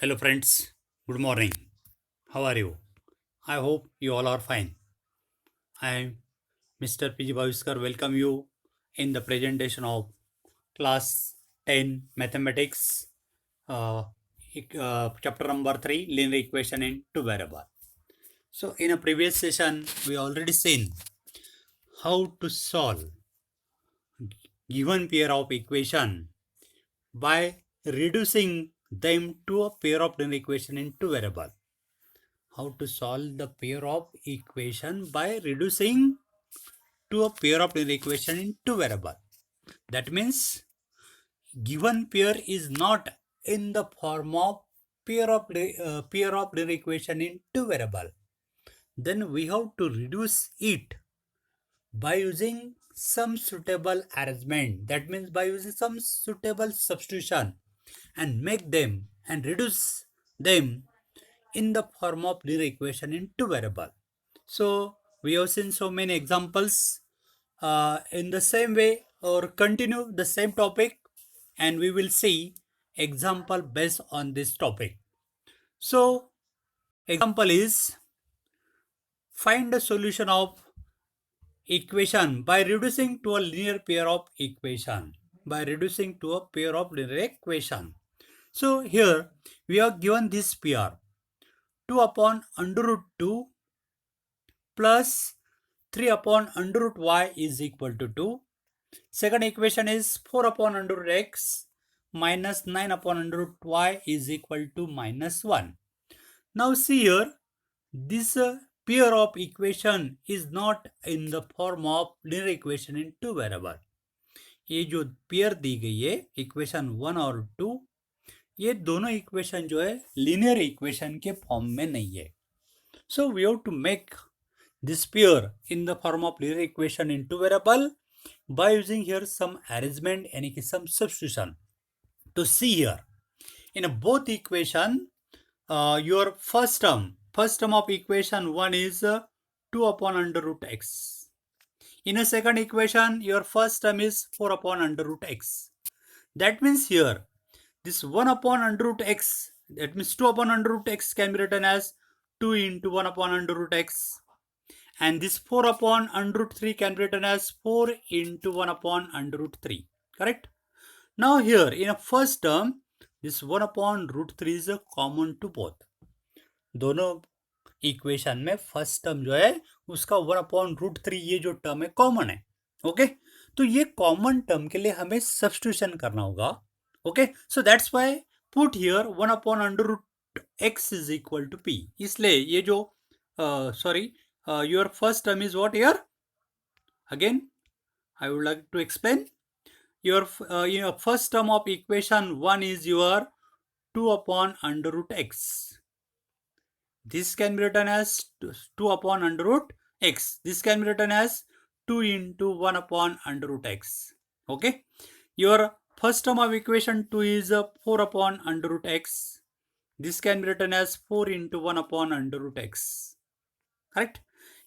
Hello, friends. Good morning. How are you? I hope you all are fine. I am Mr. PG Bhaviskar. Welcome you in the presentation of class 10 mathematics, chapter number 3, linear equation in two variable. So, in a previous session, we already seen how to solve given pair of equation by reducing them to a pair of linear equation in two variable. How to solve the pair of equation by reducing to a pair of linear equation in two variable. That means given pair is not in the form of pair of linear equation in two variable. Then we have to reduce it by using some suitable arrangement. That means by using some suitable substitution and make them and reduce them in the form of linear equation in two variable. So we have seen so many examples in the same way or continue the same topic, and we will see example based on this topic. So example is find the solution of equation by reducing to a linear pair of equation. By reducing to a pair of linear equation. So here we are given this pair 2 upon under root 2 plus 3 upon under root y is equal to 2. Second equation is 4 upon under root x minus 9 upon under root y is equal to minus 1. Now see here, this pair of equation is not in the form of linear equation in two variable. ये जो pair दी गई है equation 1 और 2, ये दोनों equation जो है linear equation के फॉर्म में नहीं है. So we have to make this pair in the form of linear equation in two variable by using here some arrangement and some substitution. To see here, in both equation, your first term of equation 1 is 2 upon under root x. In a second equation, your first term is 4 upon under root x. That means here, this 1 upon under root x, that means 2 upon under root x can be written as 2 into 1 upon under root x. And this 4 upon under root 3 can be written as 4 into 1 upon under root 3. Correct? Now here, in a first term, this 1 upon root 3 is common to both. दोनों equation में first term जो है उसका 1 upon root 3 ये जो term है common है. Okay, तो ये कॉमन टर्म के लिए हमें सब्स्टिट्यूशन करना होगा. Okay, so that's why put here 1 upon under root x is equal to p. इसलिए ये जो your first term is what here? Again, I would like to explain. Your first term of equation 1 is your 2 upon under root x. This can be written as 2 upon under root x. This can be written as 2 into 1 upon under root x. Okay. Your first term of equation 2 is 4 upon under root x. This can be written as 4 into 1 upon under root x. Correct?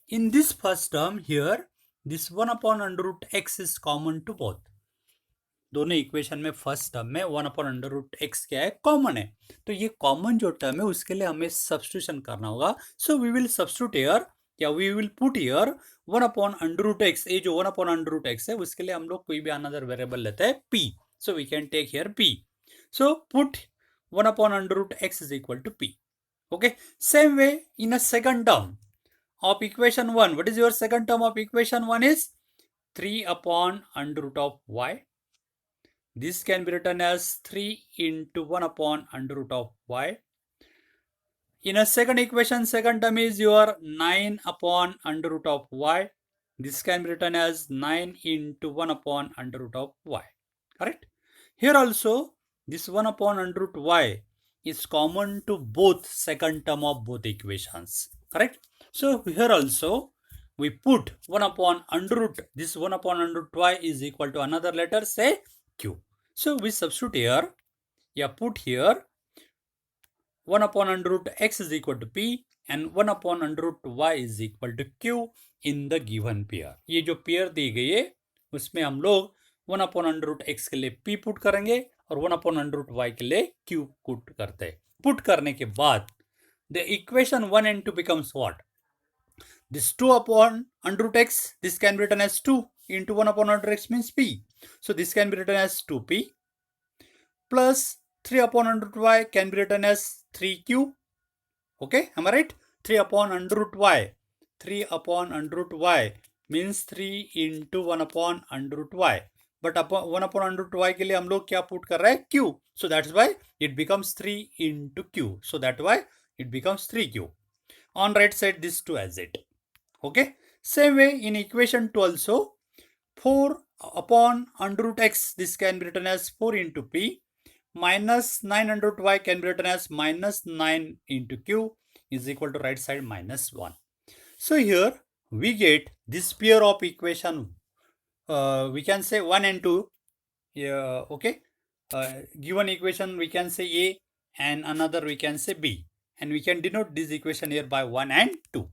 In this first term here, this 1 upon under root x is common to both. दोनों equation में first term में 1 upon under root x क्या है, common है. तो ये common जो term है उसके लिए हमें सब्स्टिट्यूशन करना होगा. So we will substitute here या we will put here 1 upon under root x. ये जो 1 अपॉन अंडर रूट एक्स है उसके लिए हम लोग कोई भी अनदर वेरिएबल लेते हैं p. So we can take here p. So put 1 upon under root x is equal to p. Okay, same way in a second term of equation 1. What is your second term of equation 1 is 3 upon under root of y. This can be written as 3 into 1 upon under root of y. In a second equation, second term is your 9 upon under root of y. This can be written as 9 into 1 upon under root of y. Correct? Here also, this 1 upon under root y is common to both second term of both equations. Correct? So here also we put 1 upon under root, this 1 upon under root y is equal to another letter, say q. So we substitute here, put here 1 upon under root x is equal to p and 1 upon under root y is equal to q in the given pair. ये जो pair दी गई है उसमें हम लोग 1 upon under root x के लिए p put करेंगे और 1 upon under root y के लिए q पुट करते हैं. पुट करने के बाद the equation 1 and 2 becomes what? This 2 upon under root x, this can be written as 2 into 1 upon under x means p. So this can be written as 2p plus 3 upon under root y can be written as 3q. Okay, am I right? 3 upon under root y. 3 upon under root y means 3 into 1 upon under root y. But 1 upon under root y के लिए हम लोग क्या put कर रहे हैं? q. So that's why it becomes 3 into q. So that's why it becomes 3q. On right side this 2 as it. Okay. Same way in equation 2 also 4 upon under root x, this can be written as 4 into p minus 9 under root y can be written as minus 9 into q is equal to right side minus 1. So here we get this pair of equation, we can say 1 and 2. Okay. Given equation we can say A and another we can say B, and we can denote this equation here by 1 and 2.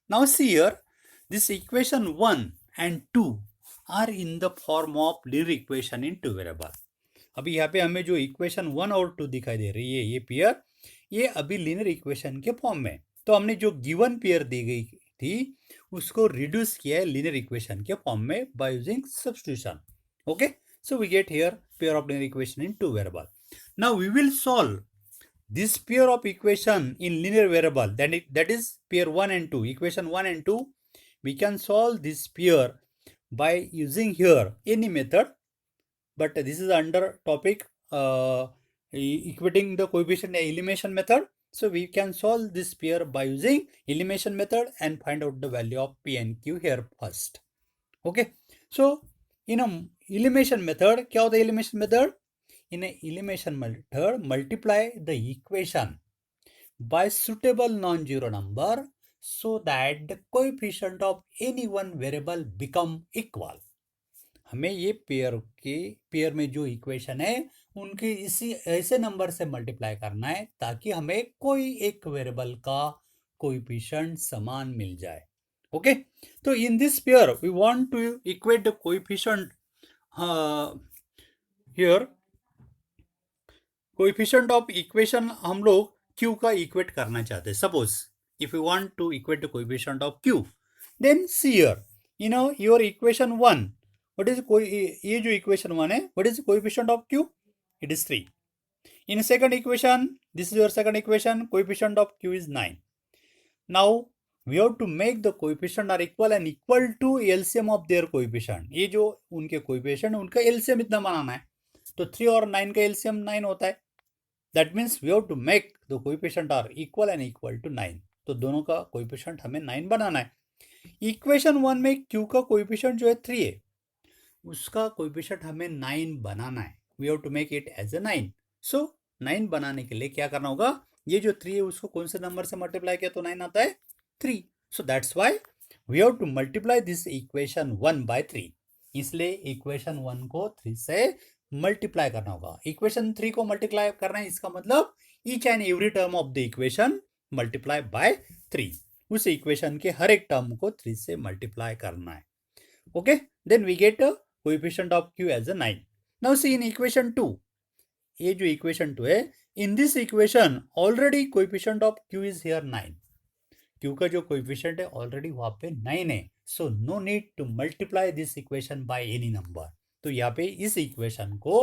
Now see here, this equation 1 and 2 are in the form of linear equation in two variable. अभी यहाँ पे हमें जो equation 1 और 2 दिखाई दे रही है ये पेयर, ये अभी लीनियर इक्वेशन के फॉर्म में. तो हमने जो गिवन पेयर दी गई थी उसको रिड्यूस किया है लीनियर इक्वेशन के फॉर्म में by using substitution. Okay, so we get here pair of linear equation in two variable. Now we will solve this pair of equation in linear variable, that is pair 1 and 2, equation 1 and 2. We can solve this pair by using here any method, but this is under topic equating the coefficient elimination method. So we can solve this pair by using elimination method and find out the value of p and q here first. Okay, so in a elimination method, क्या होता है elimination method? In a elimination method, multiply the equation by suitable non-zero number so that the coefficient of any one variable become equal. हमें ये pair में जो equation है उनके इसी ऐसे नंबर से मल्टीप्लाई करना है ताकि हमें कोई एक वेरिएबल का कोएफिशिएंट समान मिल जाए. ओके, तो in this pair we want to equate the coefficient here. Coefficient of equation हम लोग q का इक्वेट करना चाहते हैं. Suppose if you want to equate the coefficient of q, then see here, you know your equation 1, what is ये जो equation 1 है, what is coefficient of q? It is 3. In second equation, this is your second equation, coefficient of q is 9. Now we have to make the coefficient are equal and equal to LCM of their coefficient. ये जो उनके coefficient उनका LCM इतना बनाना है. तो 3 और 9 का LCM 9 होता है. That means we have to make the coefficient are equal and equal to 9. तो दोनों का कोएफिशिएंट हमें 9 बनाना है. इक्वेशन 1 में q का कोएफिशिएंट जो है 3 है, उसका कोएफिशिएंट हमें 9 बनाना है. We have to make it as a 9. So 9 बनाने के लिए क्या करना होगा, ये जो 3 है उसको कौन से नंबर से मल्टीप्लाई किया तो 9 आता है? 3. So that's why we have to multiply this equation 1 by 3. इसलिए इक्वेशन 1 को 3 से मल्टीप्लाई करना होगा. इक्वेशन 3 को मल्टीप्लाई करना है, इसका मतलब each and every term of the equation multiply by 3. उस इक्वेशन के हर एक टर्म को 3 से मल्टीप्लाई करना है. Okay, then we get coefficient of q as a 9. Now see in equation 2, ये जो इक्वेशन 2 है, in this equation already coefficient of q is here 9. q का जो कोएफिशिएंट है ऑलरेडी वहां पे 9 है. So no need to multiply this equation by any number. तो यहाँ पे इस इक्वेशन को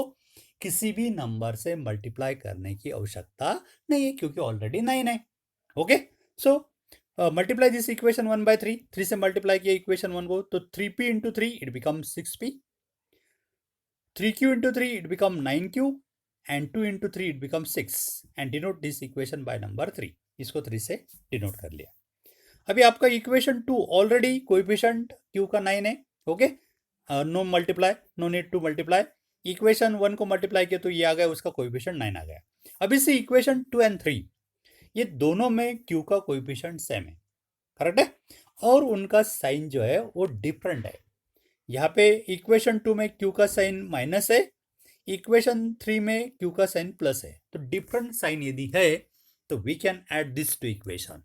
किसी भी नंबर से मल्टीप्लाई करने की आवश्यकता नहीं है क्योंकि ऑलरेडी 9 है. Okay, so multiply this equation 1 by 3. 3 से मल्टीप्लाई किया इक्वेशन 1 को, तो 3p into 3 it become 6p. 3q into 3 it become 9q and 2 into 3 it becomes 6 and denote this equation by number 3. इसको 3 से डिनोट कर लिया. अभी आपका इक्वेशन 2 ऑलरेडी कोएफिशिएंट q का 9 है. Okay, no multiply, no need to multiply. Equation 1 को multiply किया तो ये आ गया, उसका कोएफिशिएंट 9 आ गया. अब इसे इक्वेशन 2 and 3, ये दोनों में q का कोएफिशिएंट सेम है, करेक्ट है, और उनका साइन जो है वो डिफरेंट है. यहाँ पे इक्वेशन 2 में q का साइन माइनस है, इक्वेशन 3 में q का साइन प्लस है. तो डिफरेंट साइन यदि है तो we can add this to equation.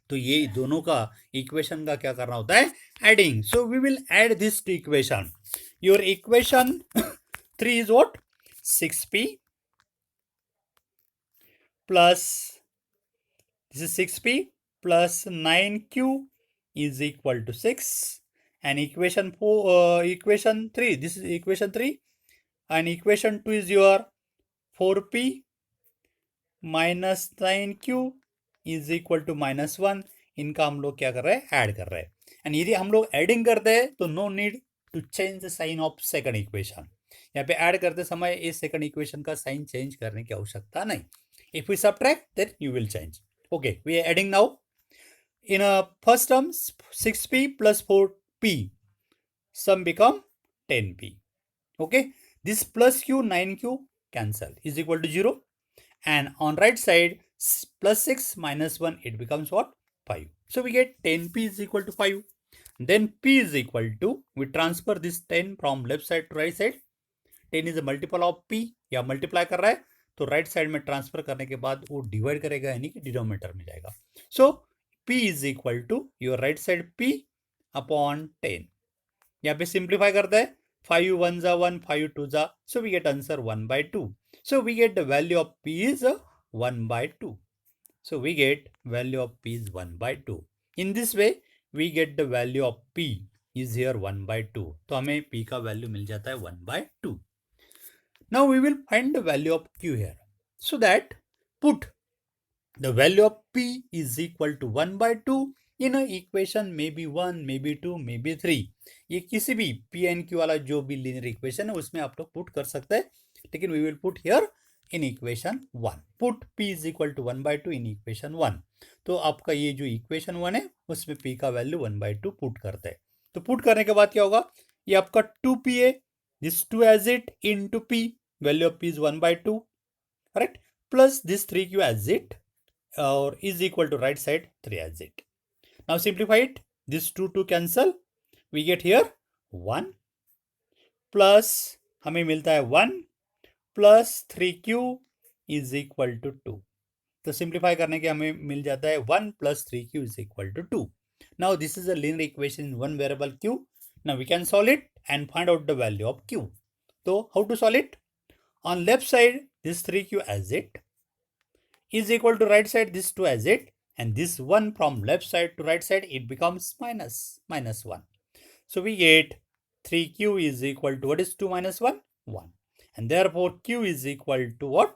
तो ये दोनों का इक्वेशन का क्या करना होता है, adding. So we will add this to equation. Your equation 3 is what, 6p plus this is 6p plus 9q is equal to 6, and equation 3, this is equation 3, and equation 2 is your 4p minus 9q is equal to -1. इनका हम लोग क्या कर रहे हैं, add कर रहे हैं. एंड यदि हम लोग एडिंग करते हैं तो no need to change the sign of second equation. यहाँ पे ऐड करते समय इस सेकंड इक्वेशन का साइन चेंज करने की आवश्यकता नहीं. If we subtract then you will change. Okay, we are adding now. In a first term, 6p plus 4p, sum become 10p. Okay, this plus q, 9q cancel is equal to 0. And on right side, plus 6 minus 1, it becomes what? 5. So we get 10p is equal to 5. Then p is equal to, we transfer this 10 from left side to right side. 10 is a multiple of p, या multiply कर रहा है तो right side में transfer करने के बाद वो डिवाइड करेगा, यानी कि डिनोमिनेटर में जाएगा. सो p is equal to your right side p upon 10. यहाँ पे सिंप्लीफाई करते हैं, 5 1 जा 1, 5 2 जा, so we get answer 1/2. So we get the value of p is 1/2. So we get value of p is 1/2. In this way we get the value of p is here 1/2. तो हमें p का value मिल जाता है 1/2. Now we will find the value of q here. So that put the value of p is equal to 1/2 in a equation maybe 1, maybe 2, maybe 3. ये किसी भी p and q वाला जो भी लीनियर इक्वेशन है उसमें आप लोग पुट कर सकते हैं, लेकिन we will put here in equation 1. Put p is equal to 1/2 in equation 1. तो आपका ये जो equation 1 है उसमें p का वैल्यू 1/2 पुट करते हैं. तो पुट करने के बाद क्या होगा, ये आपका 2p है, this 2 as it into p, value of p is 1/2, correct, plus this 3q as it, or is equal to right side 3 as it. Now simplify it, this 2 cancel, we get here 1 plus हमें मिलता है 1 plus 3q is equal to 2. तो simplify करने के हमें मिल जाता है 1 plus 3q is equal to 2. Now this is a linear equation in one variable q. Now we can solve it and find out the value of q. So how to solve it? On left side this 3q as it is equal to right side this 2 as it, and this 1 from left side to right side, it becomes -1. So we get 3q is equal to, what is 2 minus 1? 1. And therefore q is equal to what?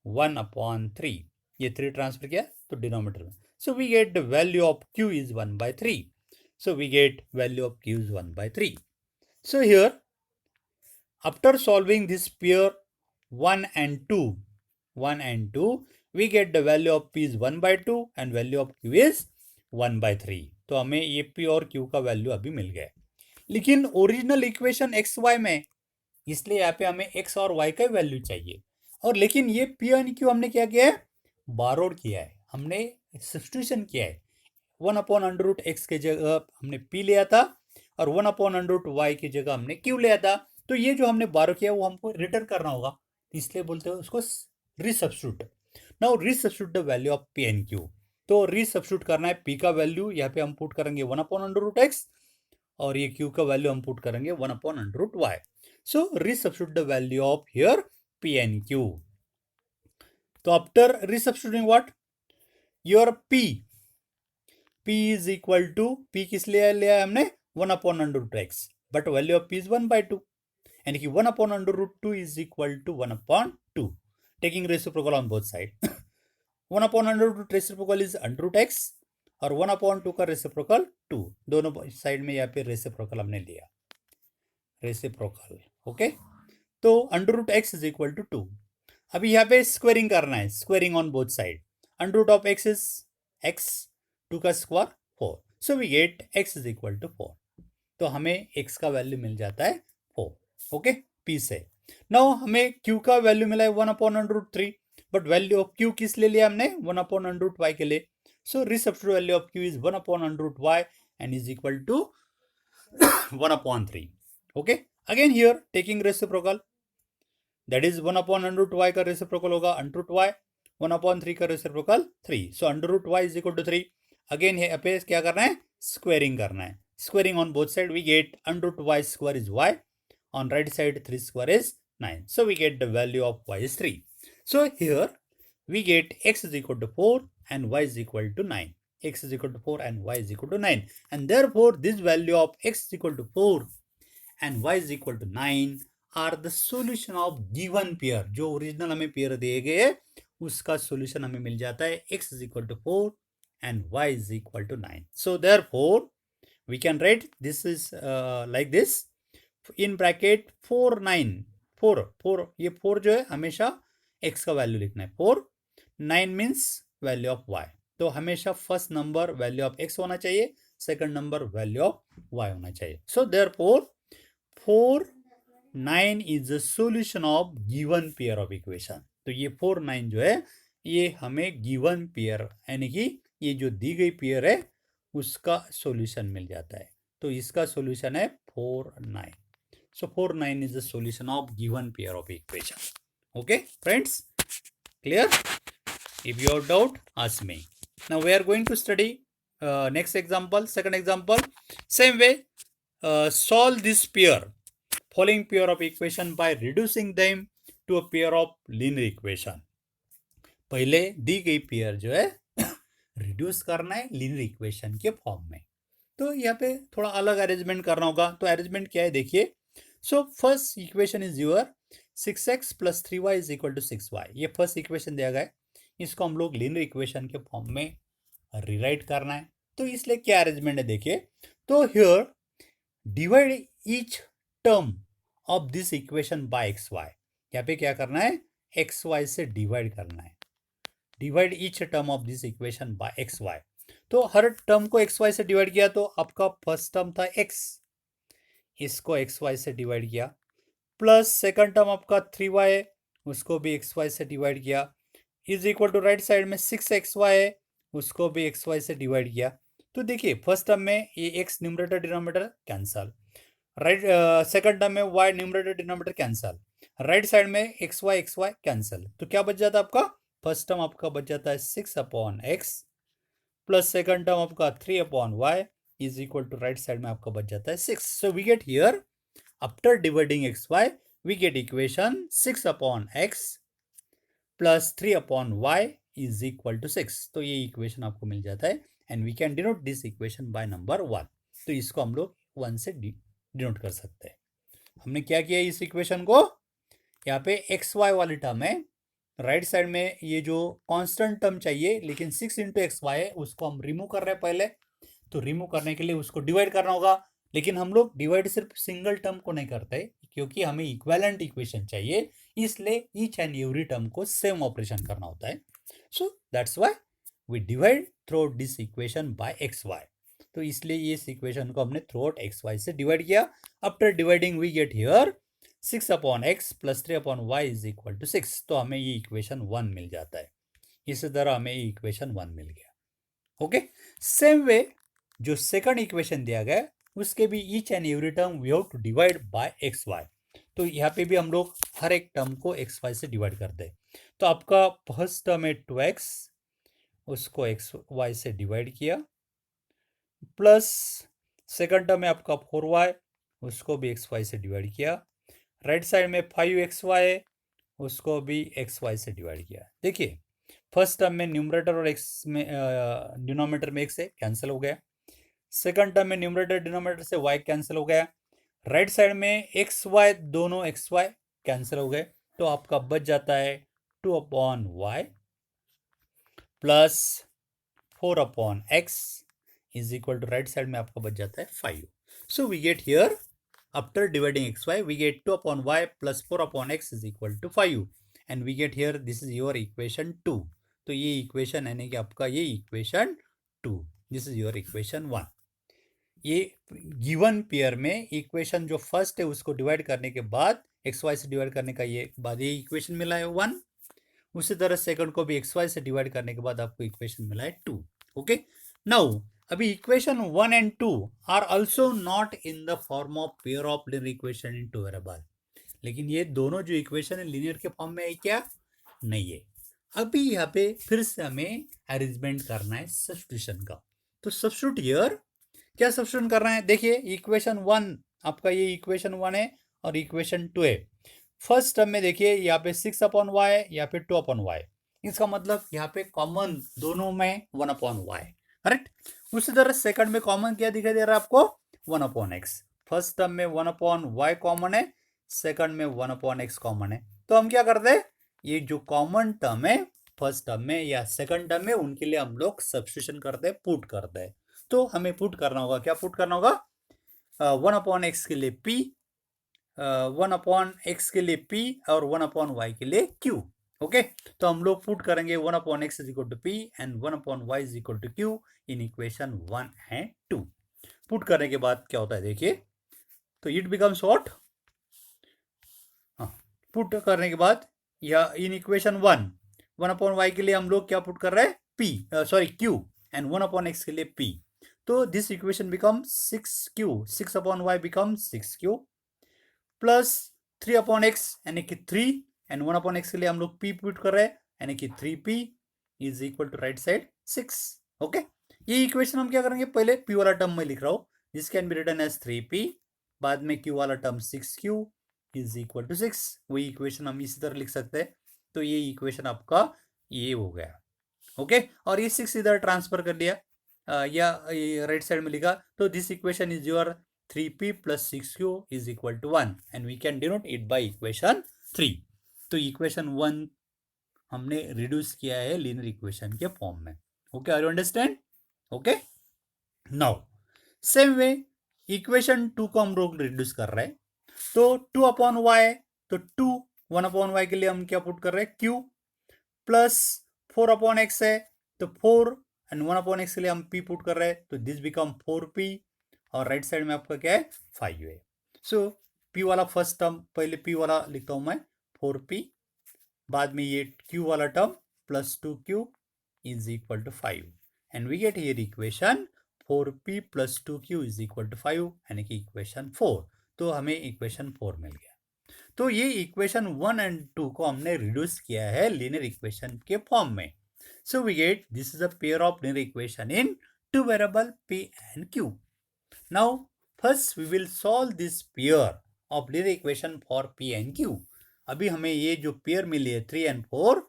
1/3. ये 3 transfer किया तो denominator में. So we get the value of q is 1/3. So we get value of q is 1/3. So here, after solving this pair 1 and 2, we get the value of p is 1/2 and value of q is 1/3. तो हमें ये p और q का value अभी मिल गया. लेकिन original equation x Y में, इसलिए यहाँ पे हमें x और y का वैल्यू चाहिए. और लेकिन ये p और q हमने क्या किया है, बारोड किया है, हमने सब्स्टिट्यूशन किया है. 1/√x के जगह हमने p लिया था और 1/√y की जगह हमने q लिया था. तो ये जो हमने बारो किया वो हमको रिटर्न करना होगा, इसलिए बोलते हैं उसको resubstitute. Now resubstitute the value of p and q. तो रीसब्स्टिट्यूट करना है, p का वैल्यू यहाँ पे हम पुट करेंगे 1/√x और ये q का वैल्यू हम पुट करेंगे 1/√y. So resubstitute the value of here p and q. तो after resubstituting what, your p is equal to, p किस लिए लिया है हमने 1/√x, but value of p is 1/2, यानी कि 1/√2 is equal to 1/2. Taking reciprocal on both side. 1/√2 reciprocal is √x और 1/2 का रेसिप्रोकल 2. दोनों साइड में यहाँ पे रेसिप्रोकल हमने लिया, रेसिप्रोकल. ओके, तो √x इज इक्वल टू 2. अभी यहाँ पे स्क्वेयरिंग करना है, squaring on both side. √of x is x, 2 का square 4. So we get x is equal to 4. तो हमें x का वैल्यू मिल जाता है 4. ओके, p से. नाउ हमें q का वैल्यू मिला है 1/√3, बट वैल्यू ऑफ q किस ले लिया हमने, 1/√y के लिए. So resubstitute value of q is 1/√y and is equal to 1/3. Okay, again here taking reciprocal, that is 1/√y का रेसिप्रोकल होगा √y, 1/3 का reciprocal 3. So √y is equal to 3. Again यहाँ पे क्या करना है, स्क्वेयरिंग करना है. Squaring on both sides, we get √y square is y. On right side, 3 square is 9. So we get the value of y is 3. So here we get x is equal to 4 and y is equal to 9. X is equal to 4 and y is equal to 9. And therefore, this value of x is equal to 4 and y is equal to 9 are the solution of given pair. जो original हमें pair दिए गए उसका solution हमें मिल जाता है x is equal to 4 and y is equal to 9. So therefore, we can write this is like this in bracket 4 9 4 ये 4 जो है हमेशा x का वैल्यू लिखना है 4 9 मीन्स वैल्यू ऑफ y. तो हमेशा first number value of x होना चाहिए, second number value of y होना चाहिए. So therefore 4 9 is the solution of given pair of equation. तो ये 4 9 जो है ये हमें गिवन पेयर यानी कि ये जो दी गई पेयर है उसका सॉल्यूशन मिल जाता है. तो इसका सॉल्यूशन है 4 9. So 4 9 is the solution of given pair of equation. Okay, friends, clear? If you have doubt, ask me. Now we are going to study next example, second example. Same way, solve this pair, following pair of equation by reducing them to a pair of linear equation. पहले दी गई pair जो है reduce करना है linear equation के form में. तो यहाँ पे थोड़ा अलग अरेंजमेंट करना होगा. तो अरेंजमेंट क्या है देखिए. So first equation is your 6x plus 3y is equal to 6y. ये फर्स्ट इक्वेशन दिया गया है, इसको हम लोग लीनियर इक्वेशन के फॉर्म में रिराइट करना है. तो इसलिए क्या अरेंजमेंट है देखिए. तो here divide each term of this equation by x y. यहाँ पे क्या करना है एक्स वाई से डिवाइड करना है. Divide each term of this equation by x y. तो हर टर्म को एक्स वाई से डिवाइड किया तो आपका फर्स्ट टर्म था एक्स, इसको एक्स वाई से डिवाइड किया, प्लस सेकंड टर्म आपका 3y है उसको भी एक्स वाई से डिवाइड किया, is equal to right side में 6xy है उसको भी एक्स वाई से डिवाइड किया. तो देखिए फर्स्ट टर्म में ये x numerator denominator cancel, right second term में y numerator denominator cancel, right side में एक्स वाई कैंसल. तो क्या बच जाता है आपका फर्स्ट टर्म आपका बच जाता है 6/x प्लस सेकंड टर्म आपका 3/y is equal to right side में आपका बच जाता है 6. So we get here after dividing xy we get equation 6/x plus 3/y is equal to 6. तो ये इक्वेशन आपको मिल जाता है and we can denote this equation by number 1. तो इसको हम लोग 1 से डिनोट कर सकते हैं. हमने क्या किया इस इक्वेशन को, यहाँ पे xy वाली टर्म है, राइट साइड में ये जो कांस्टेंट टर्म चाहिए लेकिन 6 इंटू एक्स वाई है उसको हम रिमूव कर रहे हैं पहले. तो रिमूव करने के लिए उसको डिवाइड करना होगा, लेकिन हम लोग डिवाइड सिर्फ सिंगल टर्म को नहीं करते क्योंकि हमें इक्विवेलेंट इक्वेशन चाहिए, इसलिए ईच एंड एवरी टर्म को सेम ऑपरेशन करना होता है. So that's why we divide throughout this equation by x y. तो इसलिए इस इक्वेशन को हमने थ्रू आउट एक्स वाई से डिवाइड किया. After dividing we get here 6/x plus 3/y is equal to 6. तो हमें ये इक्वेशन 1 मिल जाता है. इसी तरह हमें ये इक्वेशन 1 मिल गया. ओके, सेम वे जो सेकंड इक्वेशन दिया गया उसके भी each and every term we have to divide by x y. तो यहाँ पे भी हम लोग हर एक टर्म को एक्स वाई से डिवाइड करते हैं. तो आपका फर्स्ट टर्म है 2x उसको एक्स वाई से डिवाइड किया, प्लस सेकंड टर्म है आपका 4y उसको भी एक्स वाई से डिवाइड किया, राइट साइड में 5xy है उसको भी एक्स वाई से डिवाइड किया. देखिए फर्स्ट टर्म में न्यूमरेटर और एक्स में डिनोमिनेटर में एक्स है कैंसिल हो गया, सेकंड टर्म में न्यूमरेटर डिनोमिनेटर से y कैंसिल हो गया, राइट साइड में एक्स वाई दोनों एक्स वाई कैंसिल हो गए. तो आपका बच जाता है 2/y plus 4/x is equal to right side में आपका बच जाता है 5. So we get here after dividing x y we get 2/y plus 4/x is equal to 5 and we get here this is your equation 2. तो ये equation यानी कि आपका ये equation 2, this is your equation 1. ये गिवन पेयर में equation जो first है उसको डिवाइड करने के बाद एक्स वाई से डिवाइड करने का ये बाद ये इक्वेशन मिला है 1. उसी तरह सेकंड को भी एक्स वाई से डिवाइड करने के बाद आपको इक्वेशन मिला है 2. ओके, नाउ अभी equation 1 and 2 are also not in the form of pair of linear equation in two variable. लेकिन ये दोनों जो इक्वेशन है लीनियर के फॉर्म में है क्या, नहीं है. अभी यहाँ पे फिर से हमें अरेंजमेंट करना है सब्स्टिट्यूशन का. तो सब्स्टिट्यूट हियर क्या सब्स्टिट्यूट करना है देखिए. इक्वेशन 1 आपका ये इक्वेशन 1 है और इक्वेशन 2 है. फर्स्ट टर्म में देखिए यहाँ पे 6/y है, यहाँ पे 2/y. इसका मतलब यहाँ पे कॉमन दोनों में 1/y, करेक्ट। उसी तरह सेकंड में कॉमन क्या दिखाई दे रहा है आपको, 1/x। फर्स्ट टर्म में 1/y कॉमन है, सेकंड में 1/x कॉमन है। तो हम क्या करते हैं, ये जो कॉमन टर्म है फर्स्ट टर्म में या सेकंड टर्म में, उनके लिए हम लोग सब्स्टिट्यूशन करते हैं, पुट करते हैं। तो हमें पुट करना होगा, क्या पुट करना होगा, 1/x के लिए p, 1/x के लिए p और 1/y के लिए q। ओके, तो हम लोग पुट करेंगे 1/x is equal to p and 1/y is equal to q in equation 1 and 2। Put करने के बाद क्या होता है देखिए, तो इट बिकम्स व्हाट, पुट करने के बाद या इन इक्वेशन 1/y के लिए हम लोग क्या पुट कर रहे हैं, q एंड 1/x के लिए p। तो this equation become 6q, 6/y become 6q plus 3/x यानी कि 3 एंड 1/x के लिए हम लोग p पुट कर रहे हैं यानी कि 3p is equal to right side 6। Okay, ये इक्वेशन हम क्या करेंगे, पहले p वाला टर्म में लिख रहा हूं, this can be written as 3p, बाद में q वाला term 6q is equal to 6। वही इक्वेशन हम इसी तरह लिख सकते हैं। तो ये इक्वेशन आपका ये हो गया। ओके, और ये 6 इधर ट्रांसफर कर दिया या राइट साइड में लिखा, तो this equation is your 3p plus 6q is equal to 1 and we can denote it by equation 3। तो इक्वेशन 1 हमने रिड्यूस किया है लीनियर इक्वेशन के फॉर्म में। Okay, are you understand? Okay, now same way equation 2 को हम लोग reduce कर रहे हैं, तो 2/y, तो 2 1/y के लिए हम क्या पुट कर रहे हैं, q प्लस 4/x है, तो 4 एंड 1/x के लिए हम p पुट कर रहे हैं, तो दिस बिकम 4p और राइट साइड में आपका क्या है, 5 है। सो p वाला फर्स्ट टर्म, पहले p वाला लिखता हूं मैं 4p, बाद में ये q वाला term plus 2q is equal to 5 and we get here equation 4p plus 2q is equal to 5 यानी कि इक्वेशन 4। तो हमें इक्वेशन 4 मिल गया। तो ये इक्वेशन 1 एंड 2 को हमने रिड्यूस किया है लीनियर इक्वेशन के फॉर्म में। So we get this is a pair of linear equation in two variable p and q। Now, first we will solve this pair of linear equation for p and q। अभी हमें ये जो pair मिली है 3 and 4,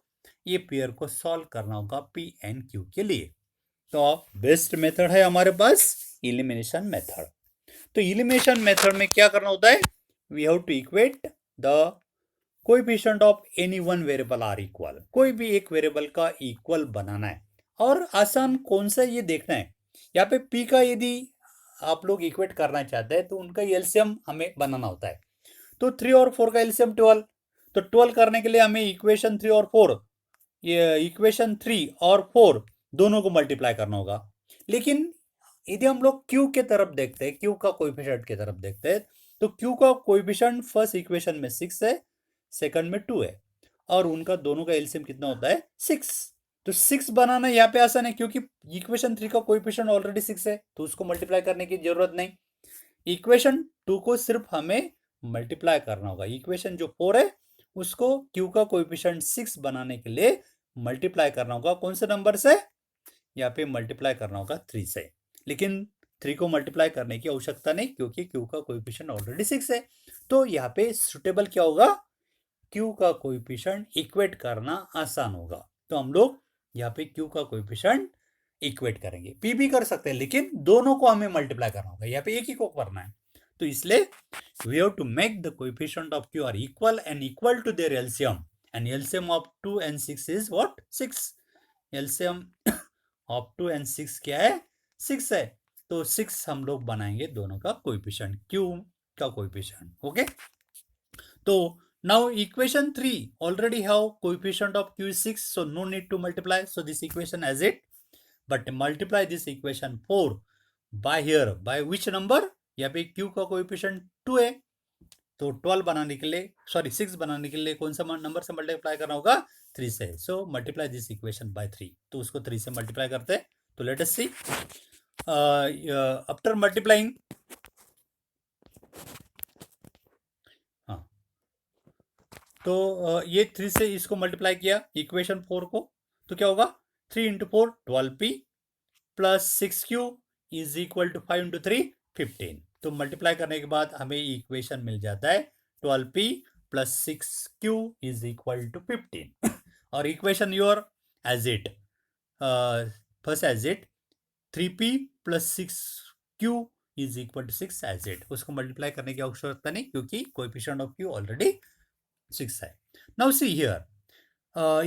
ये pair को solve करना होगा p and q के लिए। तो बेस्ट मेथड है हमारे पास एलिमिनेशन मेथड। तो एलिमिनेशन मेथड में क्या करना होता है, we have to equate the coefficient of any one variable are equal. कोई भी एक वेरिएबल का इक्वल बनाना है, और आसान कौन सा ये देखना है। यहाँ पे p का यदि आप लोग इक्वेट करना चाहते हैं तो उनका एलसीएम हमें बनाना होता है। तो 3 और 4 का एलसीएम 12, तो 12 करने के लिए हमें इक्वेशन 3 और 4, ये इक्वेशन 3 और 4 दोनों को मल्टीप्लाई करना होगा। लेकिन यदि हम लोग q के तरफ देखते हैं, q का कोएफिशिएंट की तरफ देखते हैं, तो q का कोएफिशिएंट फर्स्ट इक्वेशन में 6 है, सेकंड में 2 है, और उनका दोनों का एलसीएम कितना होता है, 6। तो 6 बनाना यहाँ पे आसान है क्योंकि इक्वेशन 3 का कोएफिशिएंट ऑलरेडी 6 है, तो उसको मल्टीप्लाई करने की जरूरत नहीं। इक्वेशन 2 को सिर्फ हमें मल्टीप्लाई करना होगा। इक्वेशन जो 4 है उसको q का कोएफिशिएंट 6 बनाने के लिए मल्टीप्लाई करना होगा। कौन से नंबर से, यहाँ पे मल्टीप्लाई करना होगा 3 से। लेकिन 3 को मल्टीप्लाई करने की आवश्यकता नहीं क्योंकि q का कोएफिशिएंट ऑलरेडी 6 है। तो यहाँ पे सुटेबल क्या होगा, q का कोएफिशिएंट इक्वेट करना आसान होगा। तो हम लोग यहाँ पे q का कोएफिशिएंट इक्वेट करेंगे। p भी कर सकते हैं लेकिन दोनों को हमें मल्टीप्लाई करना होगा, यहाँ पे एक ही को करना है। तो इसलिए we have to make the coefficient of q are equal and equal to their LCM, and LCM of 2 and 6 is what, 6। LCM of 2 and 6 क्या है, 6 है। तो 6 हम लोग बनाएंगे दोनों का कोएफिशिएंट, q का कोएफिशिएंट। ओके, तो now equation 3 already have coefficient of q is 6, so no need to multiply, so this equation as it, but multiply this equation 4 by here by which number, यहाँ पे q का coefficient 2 है, तो 12 बनाने के लिए, sorry 6 बनाने के लिए कौन सा नंबर से मल्टीप्लाई करना होगा, 3 से। So multiply this equation bye 3, तो उसको 3 से मल्टीप्लाई करते हैं। तो लेट अस सी आफ्टर मल्टीप्लाइंग, हाँ, तो ये 3 से इसको मल्टीप्लाई किया इक्वेशन 4 को, तो क्या होगा, 3 into 4 12p plus 6q is equal to 5 into 3 15। तो मल्टीप्लाई करने के बाद हमें इक्वेशन मिल जाता है 12p plus 6q is equal to 15। और equation your as it first as it 3p plus 6q is equal to 6 as it, उसको multiply करने की आवश्यकता नहीं क्योंकि कोएफिशिएंट ऑफ q ऑलरेडी 6 है. Now see here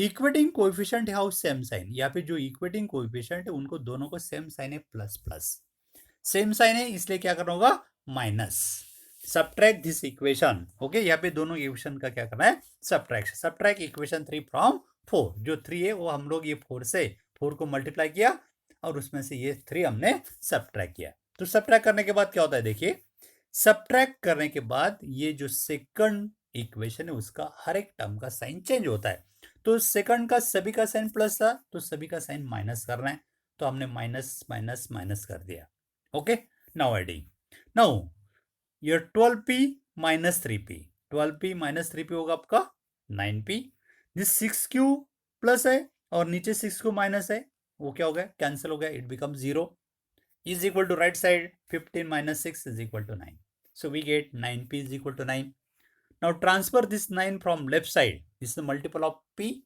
equating coefficient have same sign. यहाँ पे जो इक्वेटिंग कोएफिशिएंट है उनको दोनों को सेम साइन है, प्लस प्लस सेम साइन है, इसलिए क्या करना होगा, minus. Subtract this equation. Okay, यहाँ पे दोनों इक्वेशन का क्या करना है, सब्ट्रैक्ट इक्वेशन 3 फ्रॉम 4. जो 3 है वो हम लोग ये 4 से 4 को मल्टीप्लाई किया और उसमें से ये 3 हमने सब्ट्रैक्ट किया. तो सब्ट्रैक्ट करने के बाद क्या होता है, देखिए सब्ट्रैक्ट करने के बाद ये जो सेकंड इक्वेशन है उसका हर एक टर्म का साइन चेंज होता है. तो सेकंड का सभी का साइन प्लस था तो सभी का साइन माइनस करना है, तो हमने माइनस माइनस माइनस कर दिया. Okay, now adding. Now your 12p minus 3p, 12p minus 3p होगा आपका 9p. दिस 6q प्लस है और नीचे 6q माइनस है, वो क्या हो गया, कैंसिल हो गया, it become 0 is equal to right side 15 minus 6 is equal to 9. So we get 9p is equal to 9. Now transfer this 9 from left side. This is the multiple of p.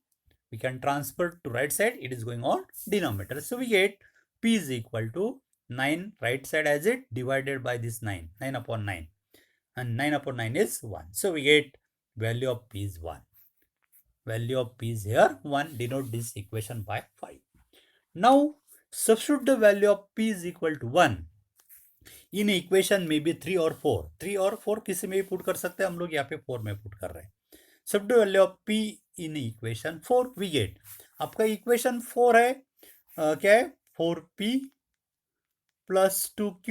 We can transfer to right side. It is going on denominator. So we get p is equal to 9 right side as it divided by this 9. 9 upon 9. And 9 upon 9 is 1. So we get value of p is 1. Value of p is here 1. Denote this equation by 5. Now substitute the value of p is equal to 1 in equation may be 3 और 4. 3 और 4 किसी में भी put कर सकते हैं, हम लोग यहाँ पे 4 में पुट कर रहे हैं. substitute value of p in equation 4 we get, आपका इक्वेशन 4 है, क्या है, 4p plus 2q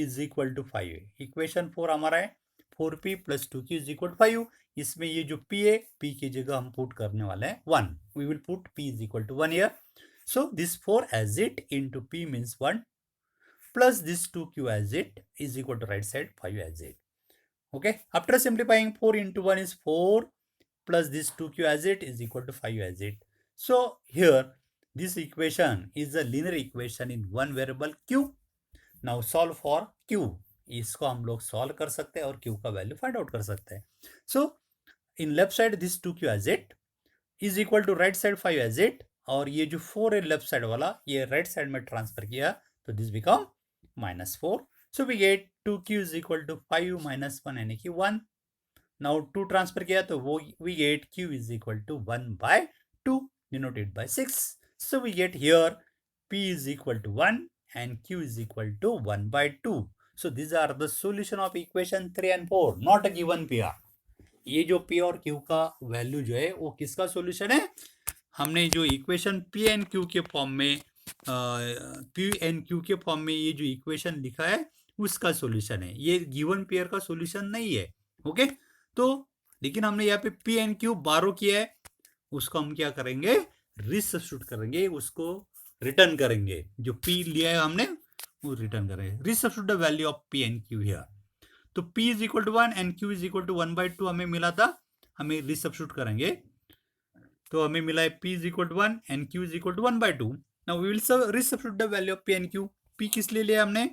is equal to 5. Equation 4 हमारा है 4p plus 2q is equal to 5. इसमें ये जो p है, p की जगह हम पुट करने वाले हैं 1. We will put p is equal to 1 here. So this 4 as it into p means 1 plus this 2q as it is equal to right side 5 as it. Okay, after simplifying 4 into 1 is 4 plus this 2q as it is equal to 5 as it. So here this equation is a linear equation in one variable q. Now solve for q. इसको हम लोग solve कर सकते हैं और q का value find out कर सकते हैं. So in left side this 2q as it is equal to right side 5 as it, और ये जो 4 है लेफ्ट साइड वाला ये राइट साइड में ट्रांसफर किया तो this become -4. So we get 2q is equal to 5 minus 1 यानी कि 1. नाउ 2 ट्रांसफर किया तो वो we get q is equal to 1 by 2 denoted by 6. So we get here p is equal to 1 and q is equal to 1 by 2. So this are the solution of equation 3 and 4, not a given p r. ये जो p और q का value जो है वो किसका solution है, हमने जो इक्वेशन पी एन क्यू के फॉर्म में ये जो इक्वेशन लिखा है उसका सॉल्यूशन है, ये गिवन पेयर का सॉल्यूशन नहीं है. ओके, तो लेकिन हमने यहाँ पे पी एन क्यू बारो किया है, उसको हम क्या करेंगे, रिसब्स्टिट्यूट करेंगे, उसको रिटर्न करेंगे. जो पी लिया है हमने वो रिटर्न करेंगे. Resubstitute the value of p and q here. तो p is equal to 1 and q is equal to 1 by 2 हमें मिला था, हमें रिसब्स्टिट्यूट करेंगे तो हमें मिला है p is equal to 1 and q is equal to 1 by 2. Now we will resubstitute the value of p and q. p किस लिए लिया हमने,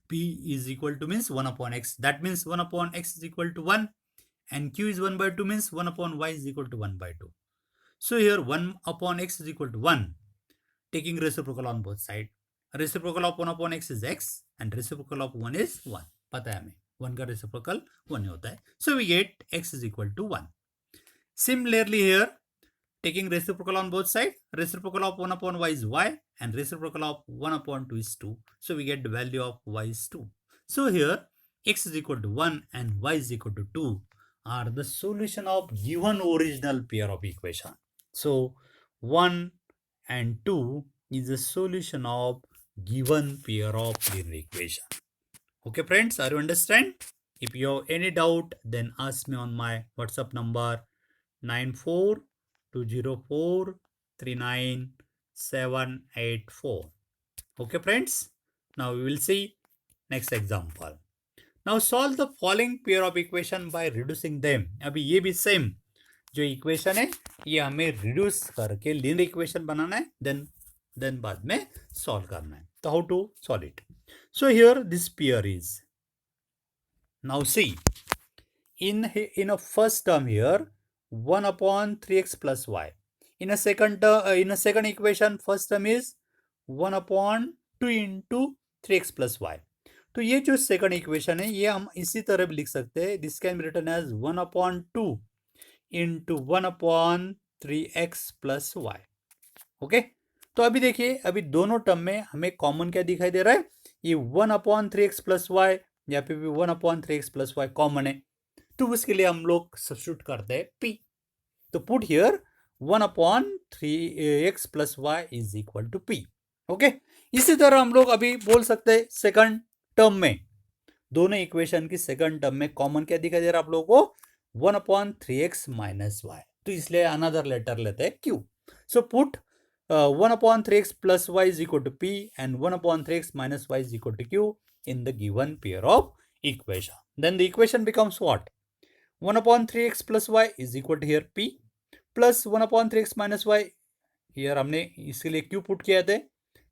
p is equal to means 1 upon x, that means 1 upon x is equal to 1 and q is 1 by 2 means 1 upon y is equal to 1 by 2. So here 1 upon x is equal to 1, taking reciprocal on both side. Reciprocal of 1 upon x is x and reciprocal of 1 is 1. पता है हमें 1 का reciprocal 1 होता है. So we get x is equal to 1. Similarly here, taking reciprocal on both sides, reciprocal of 1 upon y is y and reciprocal of 1 upon 2 is 2. So we get the value of y is 2. So here x is equal to 1 and y is equal to 2 are the solution of given original pair of equation. So 1 and 2 is the solution of given pair of linear equation. Okay friends, are you understand? If you have any doubt, then ask me on my WhatsApp number 9420439784. Okay friends, now we will see next example. Now solve the following pair of equation by reducing them. अभी ये भी same जो equation है ये हमें reduce करके linear equation बनाना है, then बाद में सॉल्व करना है. तो how to solve it? So here this pair is, now see in a first term here 1 upon 3x plus y. In a second equation, first term is 1/2 into 3x plus y. तो ये जो second equation है ये हम इसी तरह भी लिख सकते हैं. This can be written as 1/2 into 1/3x plus y. Okay, तो अभी देखिए, अभी दोनों टर्म में हमें कॉमन क्या दिखाई दे रहा है, ये 1/3x प्लस वाई, या फिर 1/3x प्लस वाई कॉमन है, तो उसके लिए हम लोग सब्स्टिट्यूट करते हैं p. तो put here 1/3x plus y is equal to p. Okay, इसी तरह हम लोग अभी बोल सकते हैं सेकंड टर्म में, दोनों इक्वेशन की सेकंड टर्म में कॉमन क्या दिखाई दे रहा है आप लोगों को, 1/3x माइनस वाई. तो इसलिए अनदर लेटर लेते हैं q. So put 1/3x plus y is equal to p and 1/3x minus y is equal to q in the given pair of equation. Then the equation becomes what? 1/3x plus y is equal to here p plus 1/3x minus y. Here हमने इसके लिए q put किया थे.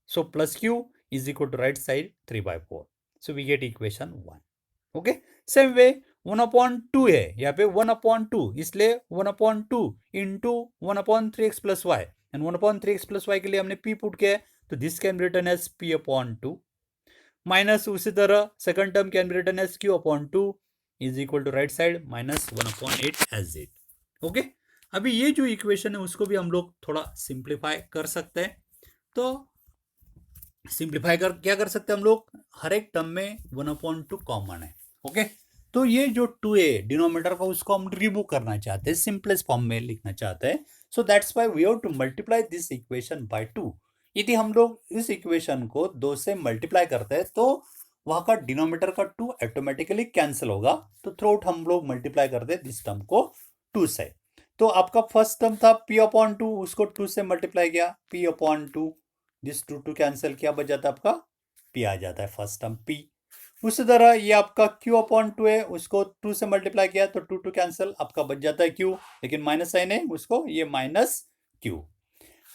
So plus q is equal to right side 3/4. So we get equation 1. Okay. Same way 1/2 है यहाँ पे 1/2, इसलिए 1/2 into 1/3x plus y. And 1/3x plus y के लिए हमने p पुट किया है, तो this can be written as p/2 minus, उसी तरह second term can be written as q/2 is equal to right side minus 1/8 as it. Okay, अभी ये जो इक्वेशन है उसको भी हम लोग थोड़ा सिंप्लीफाई कर सकते हैं. तो सिंप्लीफाई कर क्या कर सकते हैं हम लोग, हर एक टर्म में 1/2 कॉमन है. ओके, तो ये जो 2a डिनोमिनेटर का उसको हम रिमूव करना चाहते हैं, सिंपलेस्ट फॉर्म में लिखना चाहते हैं. So that's why we have to multiply this equation by 2. यदि हम लोग इस इक्वेशन को 2 से मल्टीप्लाई करते हैं तो वहां का डिनोमिनेटर का 2 ऑटोमेटिकली कैंसिल होगा. तो थ्रू आउट हम लोग मल्टीप्लाई करते हैं दिस टर्म को 2 से. तो आपका फर्स्ट टर्म था p/2, उसको 2 से मल्टीप्लाई किया, p/2, दिस 2 कैंसिल किया, बच जाता है आपका p आ जाता है फर्स्ट टर्म p. उसी तरह ये आपका q/2 है, उसको 2 से मल्टीप्लाई किया तो 2 कैंसिल, आपका बच जाता है q, लेकिन माइनस साइन है उसको, ये माइनस q.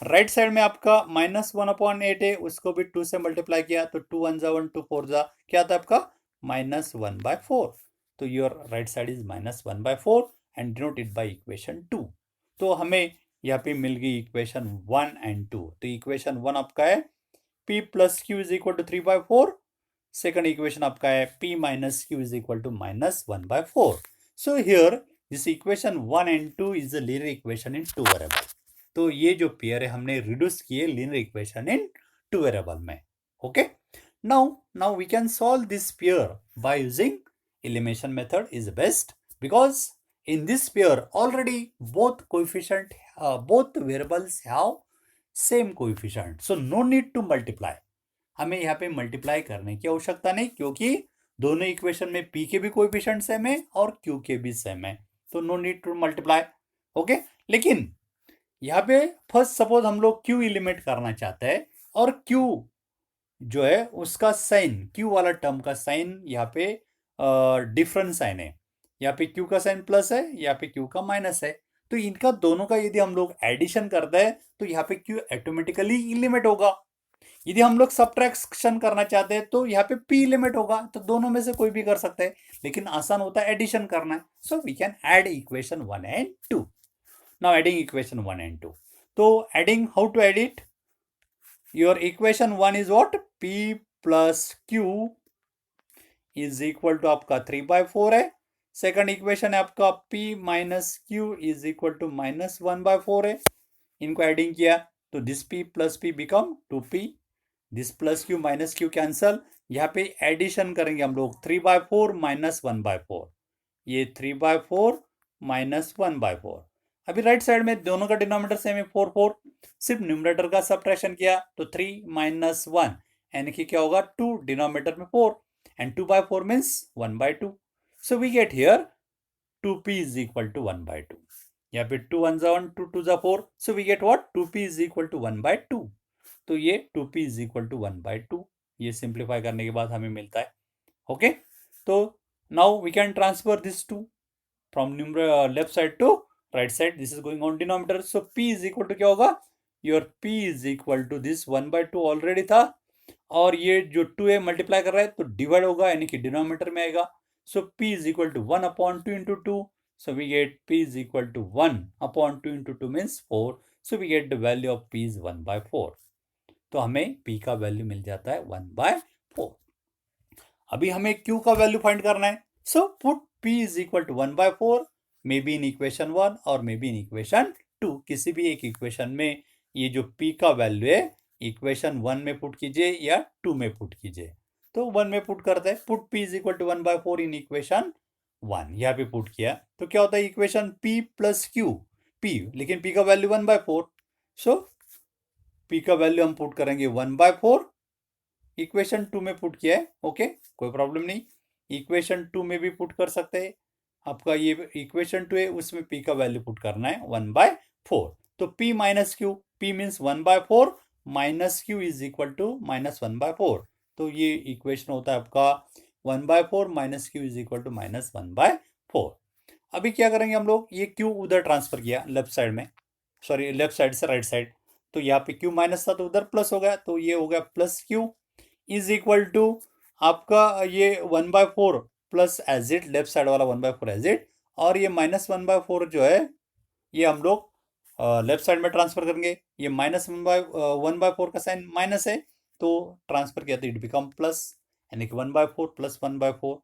राइट साइड में आपका माइनस 1/8 है, उसको भी 2 से मल्टीप्लाई किया तो 2 1 1 2 4 क्या था आपका माइनस 1/4. तो your right side is minus 1/4 and denoted by equation 2. तो हमें यहाँ पे मिल गई इक्वेशन 1 एंड 2. तो इक्वेशन 1 आपका है p plus q is equal to 3/4. Second equation आपका है p minus q is equal to minus 1/4. So here this equation 1 and 2 is a linear equation in 2 variable. तो ये जो पेयर है हमने रिड्यूस किए लीनियर इक्वेशन इन 2 वेरिएबल में. Okay, now we can solve this pair by using elimination method is best, because in this pair already both variables have same coefficient, so no need to multiply. हमें यहाँ पे multiply करने की आवश्यकता नहीं, क्योंकि दोनों इक्वेशन में p के भी कोएफिशिएंट सेम है और q के भी सेम है, तो no need to multiply. Okay, लेकिन यहाँ पे फर्स्ट सपोज हम लोग q एलिमिनेट करना चाहते हैं और q जो है उसका साइन, q वाला टर्म का साइन यहाँ पे डिफरेंट साइन है. यहाँ पे q का साइन प्लस है, यहाँ पे q का माइनस है. तो इनका दोनों का यदि हम लोग एडिशन करते हैं तो यहाँ पे q ऑटोमेटिकली एलिमिनेट होगा. यदि हम लोग सब्ट्रैक्शन करना चाहते हैं तो यहाँ पे p एलिमिनेट होगा. तो दोनों में से कोई भी कर सकते हैं, लेकिन आसान होता है एडिशन करना है. So we can add equation 1 and 2. Now adding equation 1 and 2. तो adding, how to add it, your equation 1 is what, p plus q is equal to आपका 3/4 है. सेकंड इक्वेशन है आपका p minus q is equal to minus 1/4 है. इनको adding किया तो this p plus p become 2p, this plus q minus q cancel. यहाँ पे एडिशन करेंगे हम लोग 3/4 माइनस 1/4, ये 3/4 माइनस 1/4. अभी राइट साइड में दोनों का डिनोमिनेटर सेम है 4 सिर्फ न्यूमरेटर का सब्ट्रैक्शन किया तो 3 माइनस 1 यानी कि क्या होगा 2, डिनोमिनेटर में 4 and 2/4 means 1/2. So we get here 2p is equal to 1/2. यहाँ पे 2 1 1 2 2 4. So we get what, 2p is equal to 1/2. तो ये 2p is equal to 1/2. ये सिंप्लीफाई करने के बाद हमें मिलता है. ओके, तो now we can transfer this 2 from left side to right side. This is going on denominator. So p is equal to क्या होगा, your p is equal to this 1/2 already था, और ये जो 2 है मल्टीप्लाई कर रहा है तो डिवाइड होगा यानी कि डिनोमिनेटर में आएगा. So p is equal to 1/2 into 2. So we get p is equal to 1/2 into 2 means 4. So we get the value of p is 1/4. तो हमें p का वैल्यू मिल जाता है 1/4. अभी हमें q का वैल्यू फाइंड करना है. So put p is equal to 1/4, may be in equation 1 और मे बी इन इक्वेशन 2. किसी भी एक इक्वेशन में ये जो p का वैल्यू है इक्वेशन 1 में पुट कीजिए या 2 में पुट कीजिए. तो 1 में पुट करते हैं. Put p is equal to 1/4 in equation 1. यहाँ पे पुट किया तो क्या होता है equation p plus q. p, लेकिन p का वैल्यू 1/4. सो p का वैल्यू हम पुट करेंगे 1/4. इक्वेशन 2 में पुट किया है. ओके, कोई प्रॉब्लम नहीं. इक्वेशन 2 में भी पुट कर सकते हैं. आपका ये इक्वेशन 2 है उसमें p का वैल्यू पुट करना है 1/4. तो p minus q, p means 1/4 minus q is equal to minus 1/4. तो ये इक्वेशन होता है आपका 1/4 minus q is equal to minus 1/4. अभी क्या करेंगे हम लोग, ये q उधर ट्रांसफर किया लेफ्ट साइड में, सॉरी लेफ्ट साइड से राइट साइड. तो यहाँ पे q माइनस था तो उधर प्लस हो गया, तो ये हो गया plus q is equal to आपका ये 1/4 plus as it, left side वाला 1/4 एज इट, और ये माइनस 1/4 जो है ये हम लोग लेफ्ट साइड में ट्रांसफर करेंगे. ये माइनस 1/4 का साइन माइनस है तो ट्रांसफर किया तो इट बिकम प्लस, यानी कि 1/4 प्लस 1/4.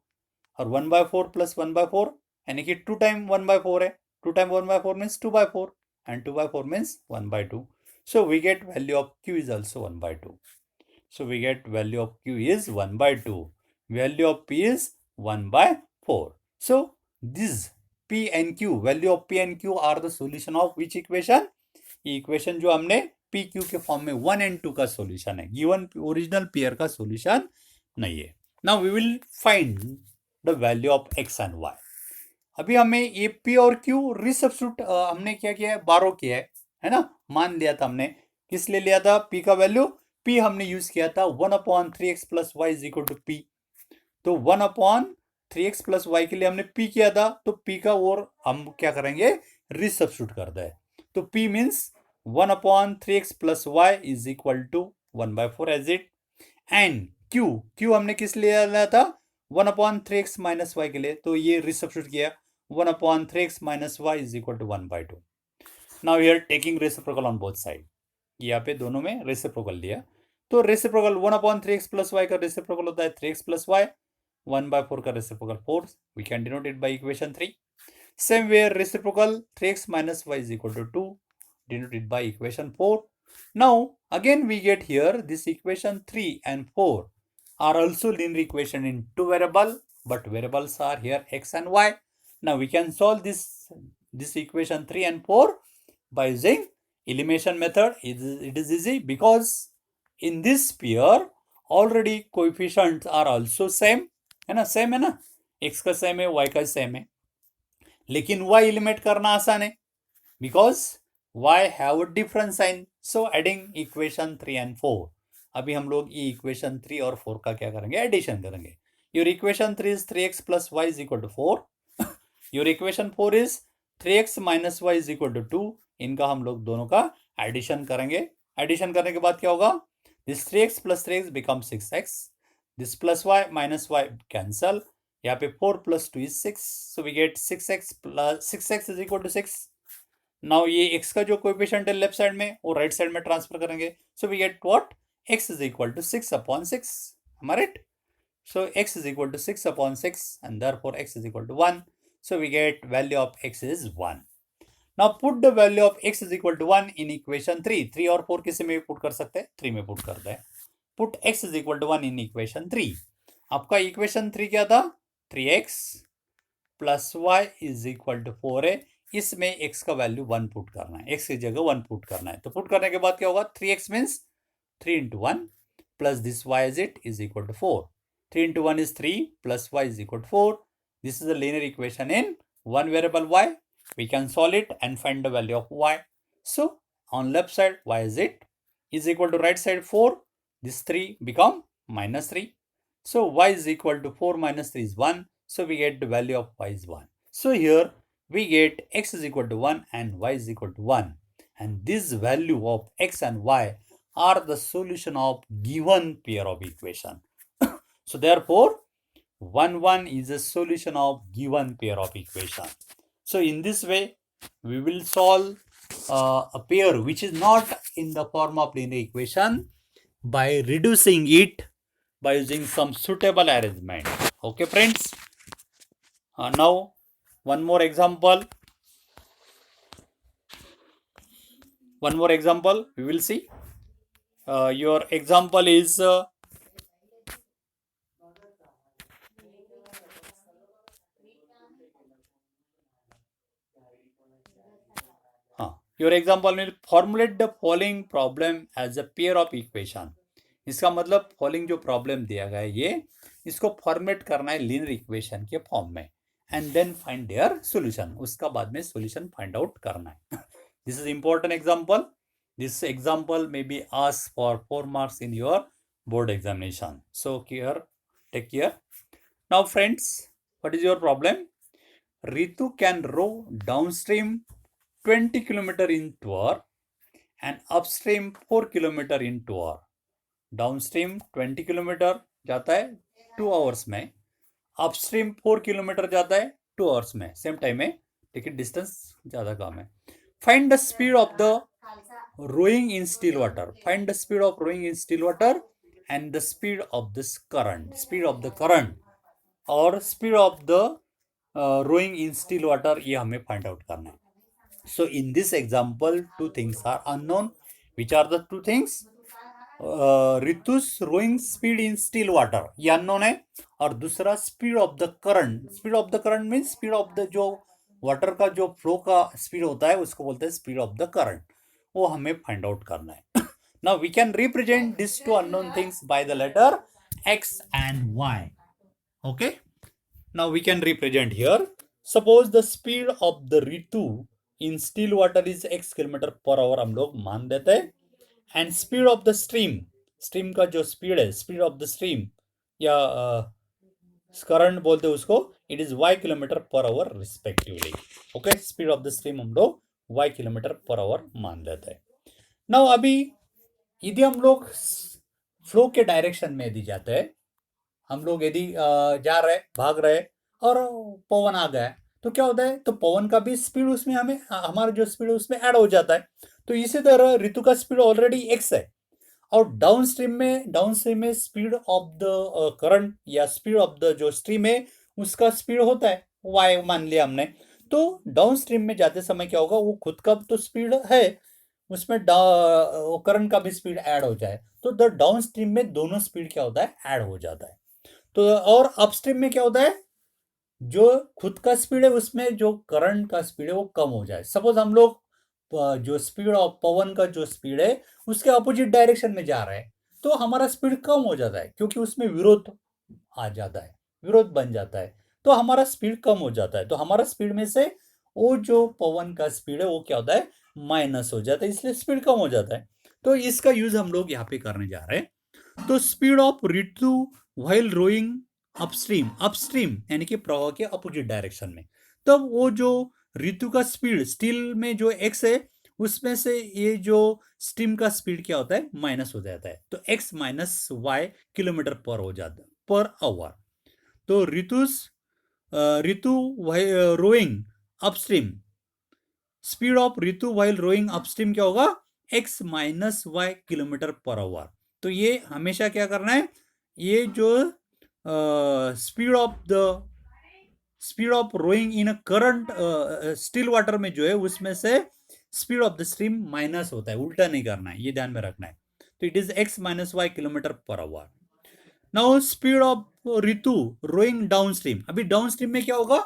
और 1/4 प्लस 1/4 यानी कि 2 टाइम 1/4 है. 2 time 1/4 means 2/4 and 2/4 means 1/2. So we get value of q is also 1/2. So we get value of q is 1/2. Value of p is 1/4. So this p and q, value of p and q are the solution of which equation? ये equation जो हमने p q के form में 1 and 2 का solution है. Given original pair का solution नहीं है. Now we will find the value of x and y. अभी हमें ये p और q रिसब्स्टिट्यूट हमने क्या किया है, बारो किया है ना. मान लिया था हमने, किस लिए लिया था, p का वैल्यू. p हमने यूज किया था 1/3x plus y is equal to p. तो 1/3x प्लस वाई के लिए हमने p किया था, तो p का और हम क्या करेंगे, रिसब्स्टिट्यूट कर दे. तो p means 1/3x plus y is equal to 1/4 as it. And q हमने किस लिए लिया था, 1/3x माइनस वाई के लिए, तो ये रिसब्स्टिट्यूट किया 1/3x minus y is equal to 1/2. Now we are taking reciprocal on both side. यहाँ पे दोनों में reciprocal लिया, तो reciprocal 1/3x plus y का reciprocal होता है 3x plus y. 1/4 का reciprocal 4. We can denote it by equation 3. Same way reciprocal 3x minus y is equal to 2, denoted by equation 4. Now again we get here this equation 3 and 4 are also linear equation in two variable, but variables are here x and y. Now we can solve this equation 3 and 4 by using elimination method. It is easy because in this pair already coefficients are also same, है ना, same है ना, x का same है, y का same है, लेकिन y eliminate करना आसान है because y have a different sign. So adding equation 3 and 4. अभी हम लोग ये इक्वेशन 3 और 4 का क्या करेंगे, एडिशन करेंगे. Your equation 3 is 3x plus y is equal to 4. Your equation 4 is 3x minus y is equal to 2. इनका हम लोग दोनों का एडिशन करेंगे. एडिशन करने के बाद क्या होगा, this 3x plus 3x becomes 6x. This plus y minus y cancel. यहाँ पे 4 plus 2 is 6. So we get 6x plus 6x is equal to 6. Now ये x का जो कोएफिशिएंट है लेफ्ट साइड में और राइट साइड में ट्रांसफर करेंगे. So we get what, x is equal to 6/6. am I right? So x is equal to 6/6 and therefore x is equal to 1. So we get value of x is 1. Now put the value of x is equal to 1 in equation 3. 3 और 4 किसी में भी put कर सकते हैं, 3 में put करते हैं. Put x is equal to 1 in equation 3. आपका इक्वेशन 3 क्या था, 3x plus y is equal to 4 है. इसमें x का वैल्यू 1 पुट करना है, x की जगह 1 पुट करना है. तो पुट करने के बाद क्या होगा, 3x means 3 into 1 plus this y is it is equal to 4. 3 into 1 is 3 plus y is equal to 4. This is a linear equation in one variable y. We can solve it and find the value of y. So on left side y is it is equal to right side 4. This 3 become minus 3. So y is equal to 4 minus 3 is 1. So we get the value of y is 1. So here we get x is equal to 1 and y is equal to 1. And this value of x and y are the solution of given pair of equation. So therefore 1 is a solution of given pair of equation. So in this way we will solve a pair which is not in the form of linear equation by reducing it by using some suitable arrangement. Okay, friends. Now, one more example. We will see. Your example is your example will formulate the following problem as a pair of equation. इसका मतलब following जो problem दिया गया है ये इसको format करना है लीनियर इक्वेशन के फॉर्म में and then find their solution. उसका बाद में सॉल्यूशन फाइंड आउट करना है. This is important example. This example may be asked for 4 marks in your board examination. So care, take care. Now friends, what is your problem? Ritu can row downstream 20 kilometer in 2 hour and upstream 4 kilometer in 2 hour. Downstream 20 kilometre जाता है 2 hours में, upstream 4 kilometre जाता है 2 hours में, same time में, लेकिन distance ज़्यादा कम है. Find the speed of the rowing in still water. Find the speed of rowing in still water and the speed of this current. Speed of the current और speed of the rowing in still water, ये हमें find out करना है. So in this example 2 things are unknown. Which are the 2 things? Ritu's rowing speed in still water, ये unknown है. और दूसरा speed of the current. Speed of the current means speed of the जो water का जो flow का speed होता है उसको बोलते हैं स्पीड ऑफ द करंट. वो हमें फाइंड आउट करना है. Now we can represent this 2 unknown things by the letter x and y. Okay, now we can represent here. Suppose the speed of the Ritu in still water is x kilometre per our हम लोग मान देते हैं. And speed of the stream, stream का जो speed है, speed of the stream या current बोलते हैं उसको, it is y kilometre per our respectively. Okay, speed of the stream हम लोग y किलोमीटर पर आवर मान देते हैं. नाउ अभी यदि हम लोग फ्लो के डायरेक्शन में यदि जाते हैं, हम लोग यदि जा रहे, भाग रहे और पवन आ गया तो क्या होता है? तो पवन का भी स्पीड उसमें हमें, हमारा जो स्पीड है उसमें ऐड हो जाता है. तो इसी तरह ऋतु का स्पीड ऑलरेडी x है और डाउनस्ट्रीम में स्पीड ऑफ द करंट या स्पीड ऑफ द जो स्ट्रीम है उसका स्पीड होता है y मान लिया हमने. तो डाउनस्ट्रीम में जाते समय क्या होगा? वो खुद का तो स्पीड है, उसमें करंट का भी स्पीड ऐड हो जाए तो द डाउनस्ट्रीम में दोनों स्पीड क्या होता है? ऐड हो जाता है. तो और अपस्ट्रीम में क्या होता है? जो खुद का स्पीड है उसमें जो करंट का स्पीड है वो कम हो जाए. सपोज हम लोग जो स्पीड ऑफ पवन का जो स्पीड है उसके अपोजिट डायरेक्शन में जा रहे हैं तो हमारा स्पीड कम हो जाता है क्योंकि उसमें विरोध आ जाता है, विरोध बन जाता है, तो हमारा स्पीड कम हो जाता है. तो हमारा स्पीड में से वो जो पवन का स्पीड है वो क्या होता है? माइनस हो जाता है, इसलिए स्पीड कम हो जाता है. तो इसका यूज हम लोग यहाँ पे करने जा रहे हैं. तो speed of Ritu while rowing upstream, upstream यानी कि प्रवाह के अपोजिट डायरेक्शन में, तब वो जो ऋतु का स्पीड स्टील में जो x है उसमें से ये जो स्टीम का स्पीड क्या होता है? माइनस हो जाता है. तो x माइनस वाई किलोमीटर पर हो जाता है पर आवर. तो Ritu rowing upstream, speed of Ritu while rowing upstream क्या होगा? x minus y kilometre per hour. तो ये हमेशा क्या करना है? ये जो speed of rowing in current still water में जो है उसमें से speed of the stream minus होता है, उल्टा नहीं करना है, ये ध्यान में रखना है. तो it is x minus y kilometre per hour. Now speed of Ritu rowing downstream. अभी डाउन स्ट्रीम में क्या होगा?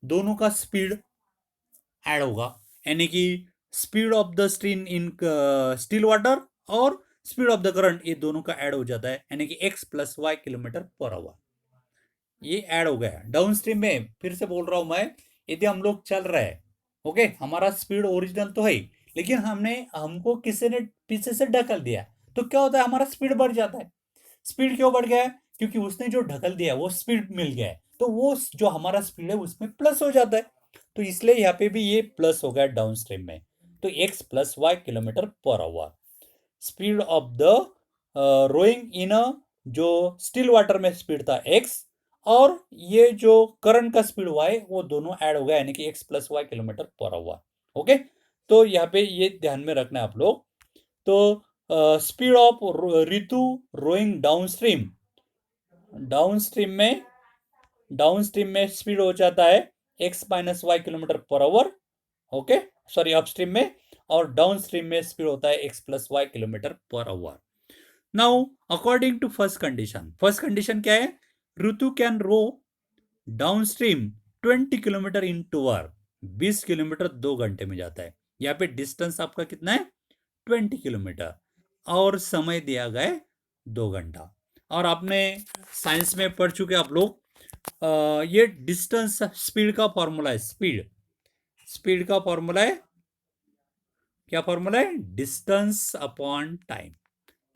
दोनों का स्पीड ऐड होगा, यानी कि speed of the stream in still water और स्पीड ऑफ द करंट, ये दोनों का ऐड हो जाता है, यानी कि x plus y kilometre per hour. ये ऐड हो गया डाउन स्ट्रीम में. फिर से बोल रहा हूं मैं, यदि हम लोग चल रहे हैं, ओके, हमारा स्पीड ओरिजिनल तो है लेकिन हमको किसी ने पीछे से ढकल दिया तो क्या होता है? हमारा स्पीड बढ़ जाता है. स्पीड क्यों बढ़ गया है? क्योंकि उसने जो ढकल दिया वो स्पीड मिल गया है, तो वो जो हमारा स्पीड है उसमें प्लस हो जाता है. तो इसलिए यहाँ पे भी ये प्लस हो गया डाउन स्ट्रीम में. तो x plus y kilometre per hour. Speed of the rowing in जो स्टिल वाटर में स्पीड था x और ये जो करंट का स्पीड y वो दोनों ऐड हो गया, यानी कि x plus y kilometre per hour. Okay, तो यहाँ पे ये ध्यान में रखना है आप लोग। तो speed of Ritu rowing downstream, downstream में स्पीड हो जाता है x-y kilometre per hour, okay, sorry upstream में, और डाउनस्ट्रीम में स्पीड होता है x+y kilometre per hour. Now according to first condition क्या है? Ritu can row downstream 20 kilometre in 2 hour, 20 kilometre 2 घंटे में जाता है। यहाँ पे डिस्टेंस आपका कितना है? 20 किलोमीटर, और समय दिया गया है 2 घंटा। और आपने साइंस में पढ़ चुके आप लोग, ये डिस्टेंस स्पीड का फॉर्मूला है। स्पीड का फॉर्मूला है, क्या फॉर्मूला है? Distance upon time,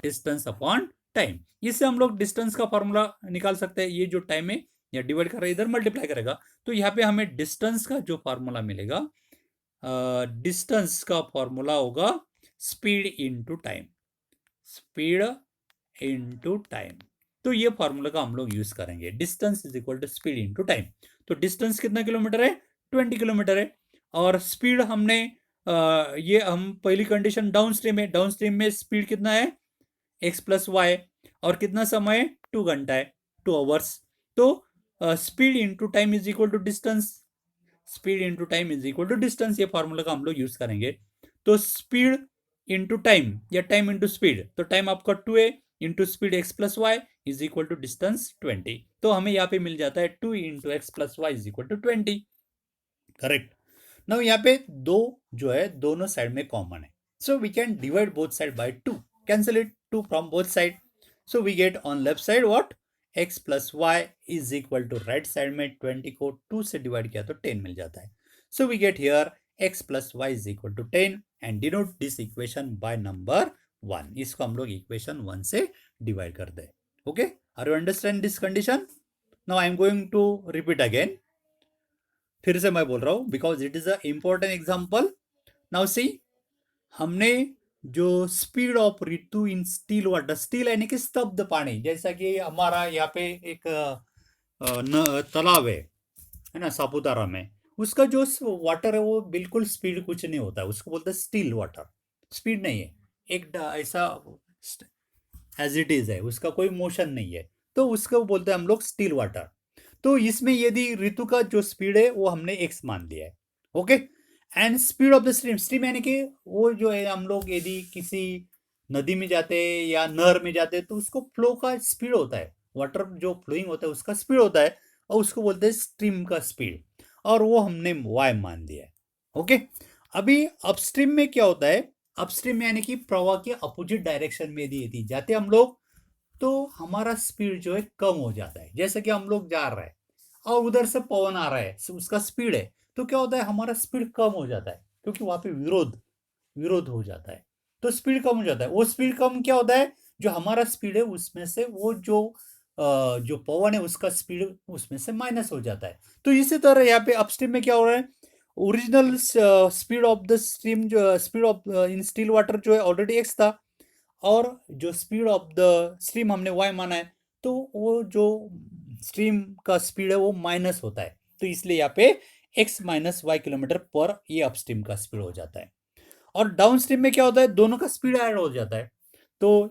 distance upon time. इससे हम लोग डिस्टेंस का फॉर्मूला निकाल सकते हैं। ये जो टाइम है या डिवाइड कर रहा है, इधर मल्टीप्लाई करेगा, तो यहाँ पे हमें डिस्टेंस का जो फॉर्मूला मिलेगा, डिस्टेंस का फॉर्मूला होगा speed into time, speed into time. तो ये फॉर्मूला का हम लोग यूज करेंगे, distance is equal to speed into time. तो डिस्टेंस कितना किलोमीटर है? 20 किलोमीटर है। और स्पीड हमने ये हम पहली कंडीशन डाउनस्ट्रीम है, डाउनस्ट्रीम में स्पीड कितना है? x+y, और कितना समय है? 2 घंटा है, 2 आवर्स। तो speed into time is equal to distance, speed into time is equal to distance. ये फॉर्मूला का हम लोग यूज करेंगे। तो स्पीड इंटू टाइम या टाइम इंटू स्पीड, तो टाइम आपका 2a into speed x+y is equal to distance 20। तो हमें यहाँ पे मिल जाता है 2 into x+y is equal to 20, correct. Now यहाँ पे दो जो है दोनों साइड में कॉमन है, so we can divide both side by 2, cancel it 2 from both side. So we get on left side what? x+y is equal to right side में 20 को 2 से डिवाइड किया तो 10 मिल जाता है। So we get here x+y is equal to 10 and denote this equation by number 1। इसको हम लोग इक्वेशन 1 से डिवाइड कर दे। Okay, are you understand this condition? Now I am going to repeat again, फिर से मैं बोल रहा हूं because it is a important example. Now see, हमने जो speed of Ritu in still water, still यानी कि स्तब्ध पानी, जैसा कि हमारा यहाँ पे एक तालाब है ना, सापुतारा में, उसका जो वाटर है वो बिल्कुल स्पीड कुछ नहीं होता है, उसको बोलते हैं स्टील वाटर, स्पीड नहीं है, एक ऐसा एज इट इज है, उसका कोई मोशन नहीं है, तो उसको बोलते हैं हम लोग स्टील वाटर। तो इसमें यदि ऋतु का जो स्पीड है वो हमने x मान लिया है, okay. And speed of the stream, stream यानी कि वो जो है, हम लोग यदि किसी नदी में जाते हैं या नहर में जाते हैं तो उसको फ्लो का स्पीड होता है, वाटर जो फ्लोइंग होता है उसका स्पीड होता है, और उसको बोलते हैं स्ट्रीम का स्पीड, और वो हमने y मान दिया है, ओके। अभी अपस्ट्रीम में क्या होता है? अपस्ट्रीम में यानी कि प्रवाह के अपोजिट डायरेक्शन में यदि जाते हम लोग तो हमारा स्पीड जो है कम हो जाता है। जैसे कि हम लोग जा रहे हैं और उधर से पवन आ रहा है, उसका स्पीड है, तो क्या होता है? हमारा स्पीड कम हो जाता है, क्योंकि वहां पे विरोध विरोध हो जाता है, तो स्पीड कम हो जाता है। वो स्पीड कम क्या होता है? जो हमारा स्पीड है उसमें से वो जो पवन है उसका स्पीड उसमें से माइनस हो जाता है। तो इसी तरह यहाँ पे अपस्ट्रीम में क्या हो रहा है? Original speed of the stream, जो speed of in still water जो है ऑलरेडी एक्स था, और जो स्पीड ऑफ द स्ट्रीम हमने y माना है, तो वो जो स्ट्रीम का स्पीड है वो माइनस होता है, तो इसलिए यहाँ पे x-y किलोमीटर पर ये अपस्ट्रीम का स्पीड हो जाता है। और डाउन स्ट्रीम में क्या होता है? दोनों का स्पीड ऐड हो जाता है, तो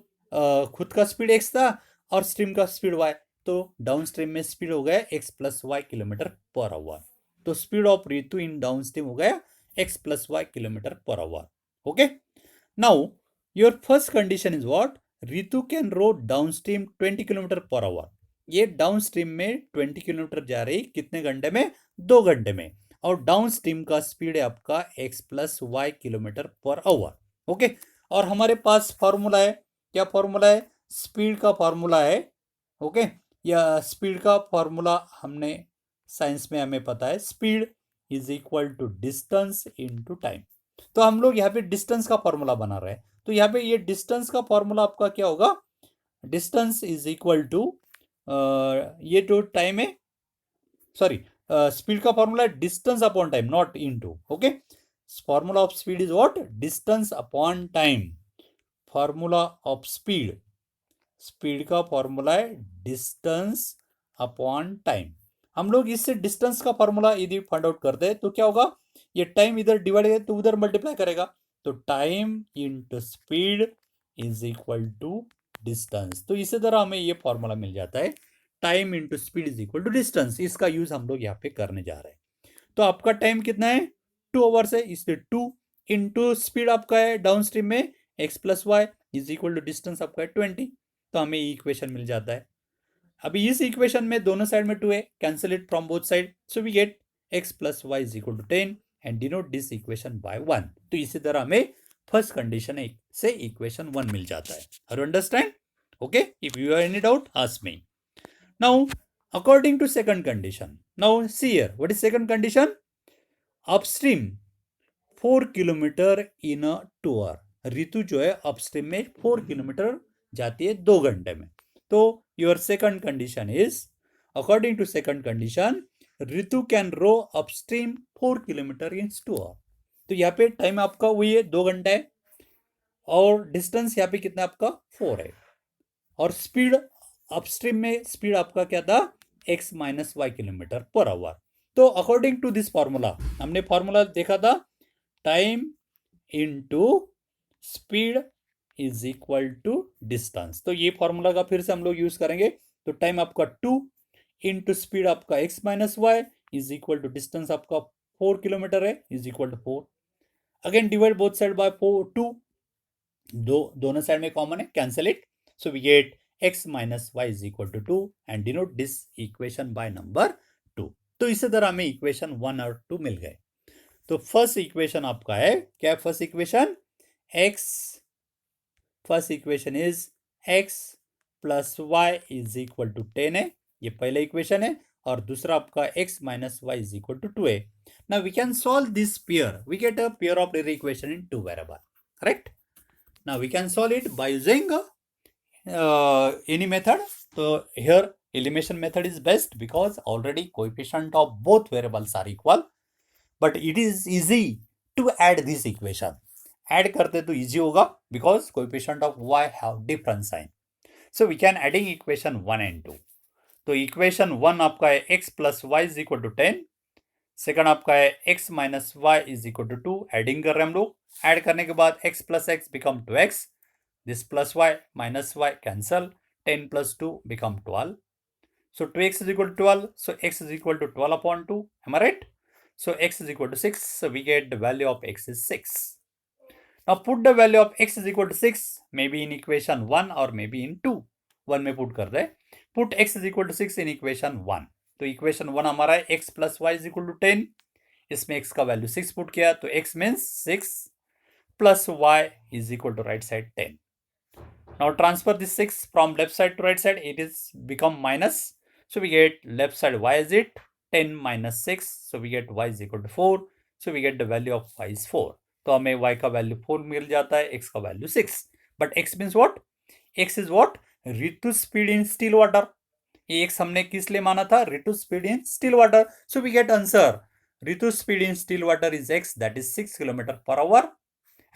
खुद का स्पीड x था और स्ट्रीम का स्पीड y, तो डाउन स्ट्रीम में स्पीड हो गया x+y किलोमीटर पर आवर। तो speed of Ritu in downstream हो गया x+y kilometre per hour, okay. Now your first condition is what? Ritu can row downstream 20 kilometre per hour. ये downstream में 20 kilometre जा रही कितने घंटे में? 2 घंटे में, और डाउनस्ट्रीम का स्पीड है आपका x+y kilometre per hour, okay. और हमारे पास फॉर्मूला है, क्या फॉर्मूला है? स्पीड का फॉर्मूला है, ओके। या स्पीड का फॉर्मूला हमने साइंस में हमें पता है, speed is equal to distance into time. तो हम लोग यहाँ पे डिस्टेंस का फॉर्मूला बना रहे हैं, तो यहाँ पे ये डिस्टेंस का फॉर्मूला आपका क्या होगा? डिस्टेंस इज इक्वल टू, ये जो टाइम है, सॉरी, स्पीड का फॉर्मूला है distance upon time, not into, okay. Formula of speed is what? Distance upon time. Formula of speed, speed का फॉर्मूला है डिस्टेंस अपॉन टाइम। हम लोग इससे डिस्टेंस का फॉर्मूला यदि फाइंड आउट करते हैं तो क्या होगा? ये टाइम इधर डिवाइड है तो उधर मल्टीप्लाई करेगा, तो time into speed is equal to distance. तो इसी तरह हमें ये फॉर्मूला मिल जाता है, time into speed is equal to distance. इसका यूज हम लोग यहाँ पे करने जा रहे हैं। तो आपका टाइम कितना है, 2 आवर्स है, इसलिए 2 इंटू स्पीड आपका है डाउन स्ट्रीम में x plus y is equal to distance आपका है 20। तो हमें इक्वेशन मिल जाता है। अभी इस इक्वेशन में दोनों साइड में 2 है, cancel it from both side, so we get x plus y is equal to 10 and denote this equation by 1। तो इसी तरह हमें फर्स्ट कंडीशन से इक्वेशन 1 मिल जाता है। Are you understand? Okay, if you have any doubt ask me. Now according to second condition, now see here what is second condition, upstream 4 kilometre in a 2 hour. Ritu जो है upstream में 4 kilometre जाती है 2 घंटे में। तो your second condition is, according to second condition, Ritu can row upstream 4 kilometre in 2 hour. तो यहाँ पे टाइम आपका वही है 2 घंटा है, और डिस्टेंस यहाँ पे कितना आपका 4 है, और स्पीड अपस्ट्रीम में स्पीड आपका क्या था, x minus y kilometre per hour. तो अकॉर्डिंग टू दिस फॉर्मूला, हमने फॉर्मूला देखा था, time into speed is equal to distance. तो ये फॉर्मूला का फिर से हम लोग यूज करेंगे। तो टाइम आपका 2 इंटू स्पीड आपका x minus y is equal to distance आपका 4 किलोमीटर है, is equal to 4। Again divide both side by 2, दोनों साइड में कॉमन है, cancel it, so we get x minus y is equal to 2 and denote this equation by number 2। तो इसी तरह हमें equation 1 और 2 मिल गए। तो फर्स्ट इक्वेशन आपका है क्या, first equation first equation is x plus y is equal to 10 है, ये पहला इक्वेशन है, और दूसरा आपका x minus y is equal to 2 है। Now we can solve this pair, we get a pair of linear equation in 2 variable, correct? Now we can solve it by using any method. So here elimination method is best because already coefficient of both variables are equal, but it is easy to add this equation. Add करते तो easy होगा because coefficient of y have different sign. So we can adding equation 1 and 2. तो equation 1 आपका है x plus y is equal to 10, second आपका है x minus y is equal to 2, adding कर रहे हैं हम लोग। ऐड करने के बाद x plus x become 2x, this plus y minus y cancel, 10 plus 2 become 12. So 2x is equal to 12. So x is equal to 12 upon 2. Am I right? So x is equal to 6. So we get the value of x is 6. Now put the value of x is equal to 6, maybe in equation 1 or maybe in 2. 1 में put कर दे. Put x is equal to 6 in equation 1. तो equation 1 हमारा है x plus y is equal to 10. इसमें x का value 6 put किया, तो x means 6 plus y is equal to right side 10. Now transfer this 6 from left side to right side, it is become minus. So we get left side y is it 10 minus 6. So we get y is equal to 4. So we get the value of y is 4. तो हमें y का value 4 मिल जाता है, x का value 6. But x means what? x is what? Ritu speed in still water. ये x हमने किस लिए माना था? Ritu speed in still water. So we get answer, Ritu speed in still water is x, that is 6 kilometre per hour,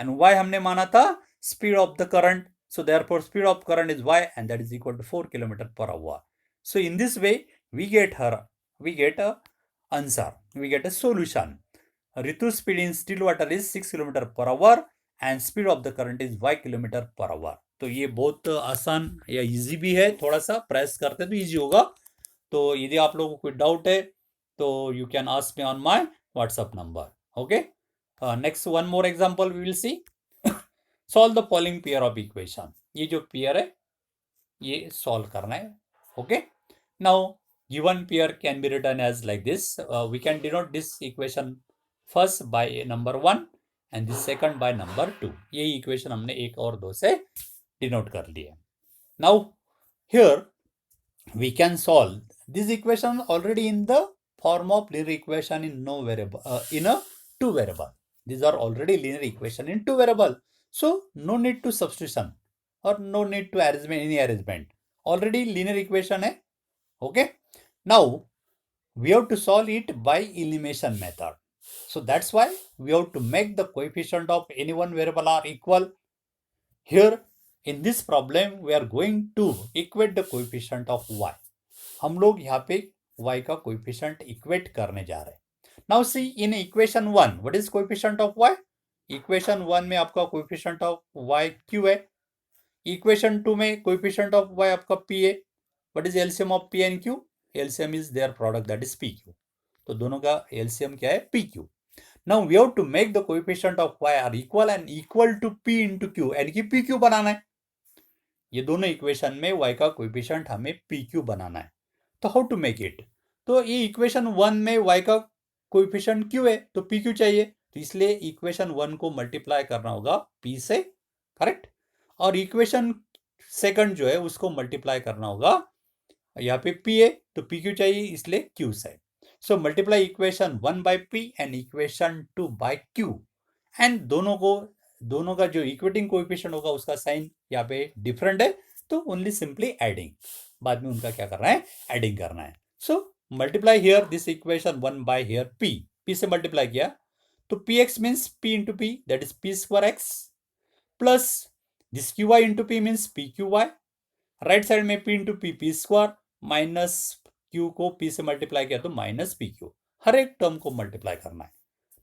and y हमने माना था speed of the current. So therefore speed of current is y, and that is equal to 4 km per hour. So in this way we get a answer, we get a solution. Ritu speed in still water is 6 km per hour and speed of the current is y km per hour. तो ये बहुत आसान या easy भी है, थोड़ा सा press करते तो इजी होगा। तो यदि आप लोगों को कोई डाउट है तो you can ask me on my WhatsApp number. Okay, next one more example we will see. Solve the following pair of equation. ये जो पेयर है ये सॉल्व करना है। Okay, now given pair can be written as like this, we can denote this equation first by number 1 and this second by number 2। ये equation हमने 1 और 2 से डिनोट कर लिए। Now here we can solve this equation already in the form of linear equation in no variable, in a 2 variable. These are already linear equation in 2 variable. So no need to substitution or no need to arrangement, any arrangement. Already linear equation है. Okay. Now we have to solve it by elimination method. So that's why we have to make the coefficient of any one variable are equal. Here in this problem we are going to equate the coefficient of y. हम लोग यहाँ पे y का coefficient equate करने जा रहे हैं. Now see in equation 1 what is coefficient of y? Equation 1 में आपका कोएफिशिएंट ऑफ y q है, इक्वेशन 2 में कोएफिशिएंट ऑफ y आपका p है. What is LCM of p and q? LCM is their product, that is pq. तो दोनों का LCM क्या है? pq. Now we have to make the coefficient of y are equal and equal to p into q, यानी कि pq बनाना है. ये दोनों इक्वेशन में y का कोएफिशिएंट हमें pq बनाना है. तो हाउ टू मेक इट? तो ये इक्वेशन 1 में y का कोएफिशिएंट q है, तो pq चाहिए. तो इसलिए इक्वेशन 1 को मल्टीप्लाई करना होगा p से, करेक्ट. और इक्वेशन सेकंड जो है उसको मल्टीप्लाई करना होगा, यहाँ पे p है तो pq चाहिए, इसलिए q से. So multiply equation 1 by p and equation 2 by q, and दोनों का जो इक्वेटिंग कोएफिशिएंट होगा उसका साइन यहाँ पे डिफरेंट है, तो ओनली सिंपली एडिंग. बाद में उनका क्या करना है? एडिंग करना है. So multiply here this equation 1 by here p से मल्टीप्लाई किया तो px means p into p, that is p square x, plus this qy into p means pqy. Right side में p into p square, minus q को p से multiply किया तो minus pq. हर एक term को multiply करना है,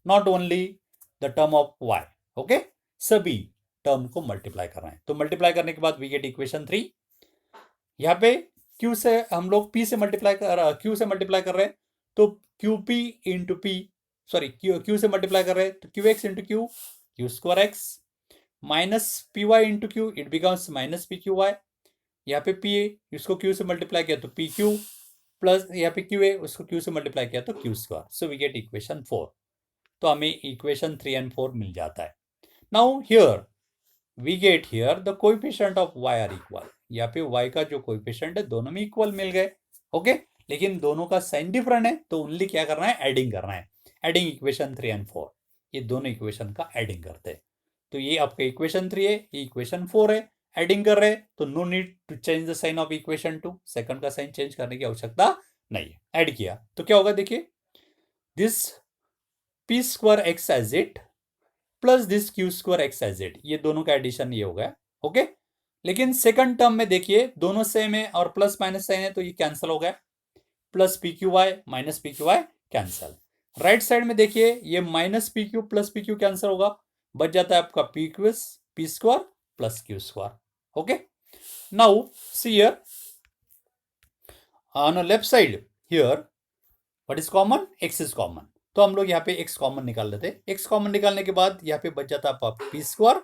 not only the term of y. Okay, सभी टर्म को मल्टीप्लाई करना है. तो मल्टीप्लाई करने के बाद वी गेट इक्वेशन 3. यहाँ पे q से हम लोग p से मल्टीप्लाई q से मल्टीप्लाई कर रहे हैं, तो qp into p, sorry q से मल्टीप्लाई कर रहे हैं तो qx into q square x, minus py into q, it becomes minus pqy. यहाँ पे p है, इसको q से मल्टीप्लाई किया तो pq, प्लस यहाँ पे q है, उसको q से मल्टीप्लाई किया तो q square. So we get equation 4. तो हमें इक्वेशन 3 एंड 4 मिल जाता है. Now here we get here the coefficient of y are equal. यहाँ पे y का जो कोएफिशिएंट है दोनों में इक्वल मिल गए. ओके, लेकिन दोनों का साइन डिफरेंट है, तो ओनली क्या करना है? एडिंग करना है. एडिंग इक्वेशन 3 एंड 4, ये दोनों इक्वेशन का एडिंग करते हैं. तो ये आपका इक्वेशन 3 है, ये इक्वेशन 4 है. एडिंग कर रहे हैं तो no need to change the sign of equation 2, second का साइन चेंज करने की आवश्यकता नहीं है. ऐड किया तो क्या होगा? देखिए, this p square x as it plus this q square x as it, ये दोनों का एडिशन ये हो गया. ओके, लेकिन सेकंड टर्म में देखिए दोनों सेम है और प्लस माइनस साइन है, तो ये कैंसिल हो गया. Plus P Q Y minus P Q Y cancel. Right side में देखिए ये minus P Q plus P Q cancel होगा, बच जाता है आपका P square plus Q square. Okay, now see here on left side here what is common? x is common. तो हम लोग यहाँ पे x कॉमन निकाल लेते हैं. x कॉमन निकालने के बाद यहाँ पे बच जाता है आपका पी स्क्वायर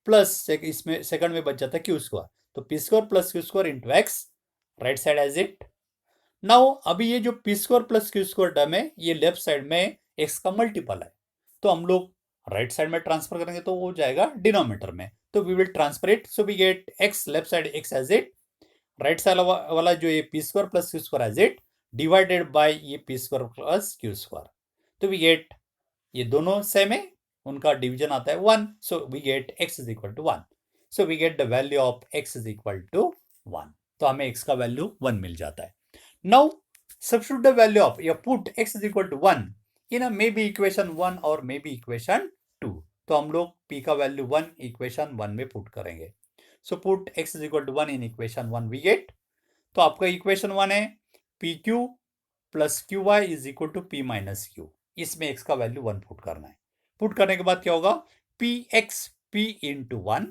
प्लस इसमें सेकंड में बच जाता है क्यू स्क्वायर. तो P square plus Q square into X, right side as it. Now अभी ये जो P square plus Q square term है ये लेफ्ट साइड में x का मल्टीपल है, तो हम लोग राइट साइड में ट्रांसफर करेंगे तो वो जाएगा डिनोमिनेटर में. तो we will transfer it. So we get x left side x as it, right side वाला जो ये p square plus Q square as it divided by ये p square plus Q square. तो वी गेट ये दोनों same है, उनका division आता है 1. So we get x is equal to 1. So we get the value of x is equal to 1. तो हमें x का वैल्यू 1 मिल जाता है. Now substitute the value of, you put x is equal to 1 in a maybe equation 1 और maybe equation 2. तो हम लोग p का वैल्यू 1 इक्वेशन 1 में पुट करेंगे. So put x is equal to 1 in equation 1 we get. तो आपका equation 1 है pq plus qy is equal to p minus q. इसमें x का वैल्यू 1 पुट करना है. पुट करने के बाद क्या होगा? px p into 1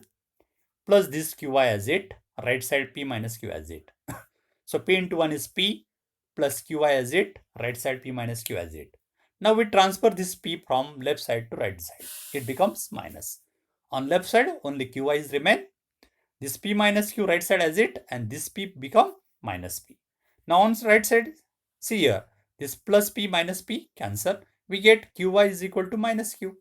plus this qy as it, right side p minus q as it. So p into 1 is p plus qy as it, right side p minus q as it. Now we transfer this p from left side to right side. It becomes minus. On left side only qy is remain. This p minus q right side as it, and this p become minus p. Now on right side, see here, this plus p minus p cancel. We get qy is equal to minus q.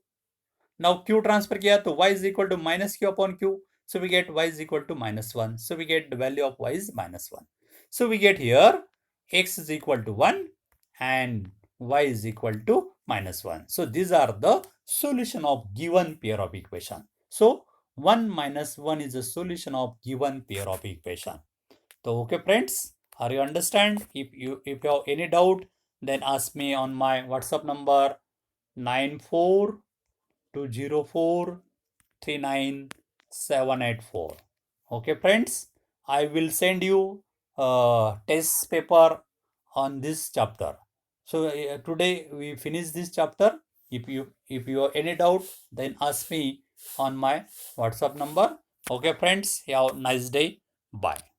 Now q transfer किया तो y is equal to minus q upon q. So we get y is equal to minus 1. So we get the value of y is minus 1. So we get here x is equal to 1 and y is equal to minus 1. So these are the solution of given pair of equation. So 1 minus 1 is the solution of given pair of equation. So okay friends, are you understand? If you have any doubt, then ask me on my WhatsApp number 9420439784. Okay friends, I will send you test paper on this chapter. So today we finish this chapter. If you have any doubt, then ask me on my WhatsApp number. Okay, friends. Have a nice day. Bye.